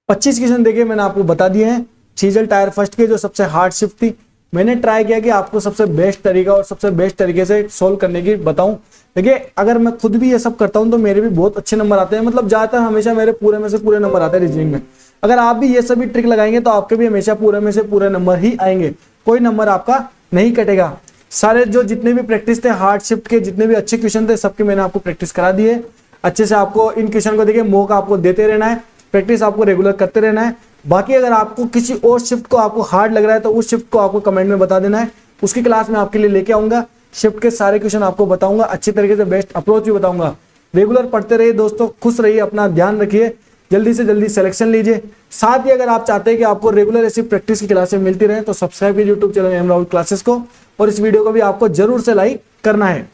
25 क्वेश्चन देखिए मैंने आपको बता दिए हैं। सीरियल टायर फर्स्ट के जो सबसे हार्ड शिफ्ट थी, मैंने ट्राई किया कि आपको सबसे बेस्ट तरीका और सबसे बेस्ट तरीके से सोल्व करने की बताऊं। देखिए अगर मैं खुद भी ये सब करता हूं तो मेरे भी बहुत अच्छे नंबर आते हैं, मतलब ज्यादातर हमेशा मेरे पूरे में से पूरे नंबर आते हैं रीजनिंग में। अगर आप भी ये सभी ट्रिक लगाएंगे तो आपके भी हमेशा पूरे में से पूरे नंबर ही आएंगे, कोई नंबर आपका नहीं कटेगा। सारे जो जितने भी प्रैक्टिस थे हार्ड शिफ्ट के, जितने भी अच्छे क्वेश्चन थे, सबके मैंने आपको प्रैक्टिस करा दिए अच्छे से। आपको इन क्वेश्चन को देखिए मौका आपको देते रहना है, प्रैक्टिस आपको रेगुलर करते रहना है। बाकी अगर आपको किसी और शिफ्ट को आपको हार्ड लग रहा है तो उस शिफ्ट को आपको कमेंट में बता देना है, उसकी क्लास में आपके लिए लेके आऊंगा। शिफ्ट के सारे क्वेश्चन आपको बताऊंगा, अच्छी तरीके से बेस्ट अप्रोच भी बताऊंगा। रेगुलर पढ़ते रहिए दोस्तों, खुश रहिए, अपना ध्यान रखिए, जल्दी से जल्दी सिलेक्शन लीजिए। साथ ही अगर आप चाहते हैं कि आपको रेगुलर ऐसी प्रैक्टिस की क्लासें मिलती रहे तो सब्सक्राइब कीजिए YouTube channel M Rahul classes को, और इस वीडियो को भी आपको जरूर से लाइक करना है।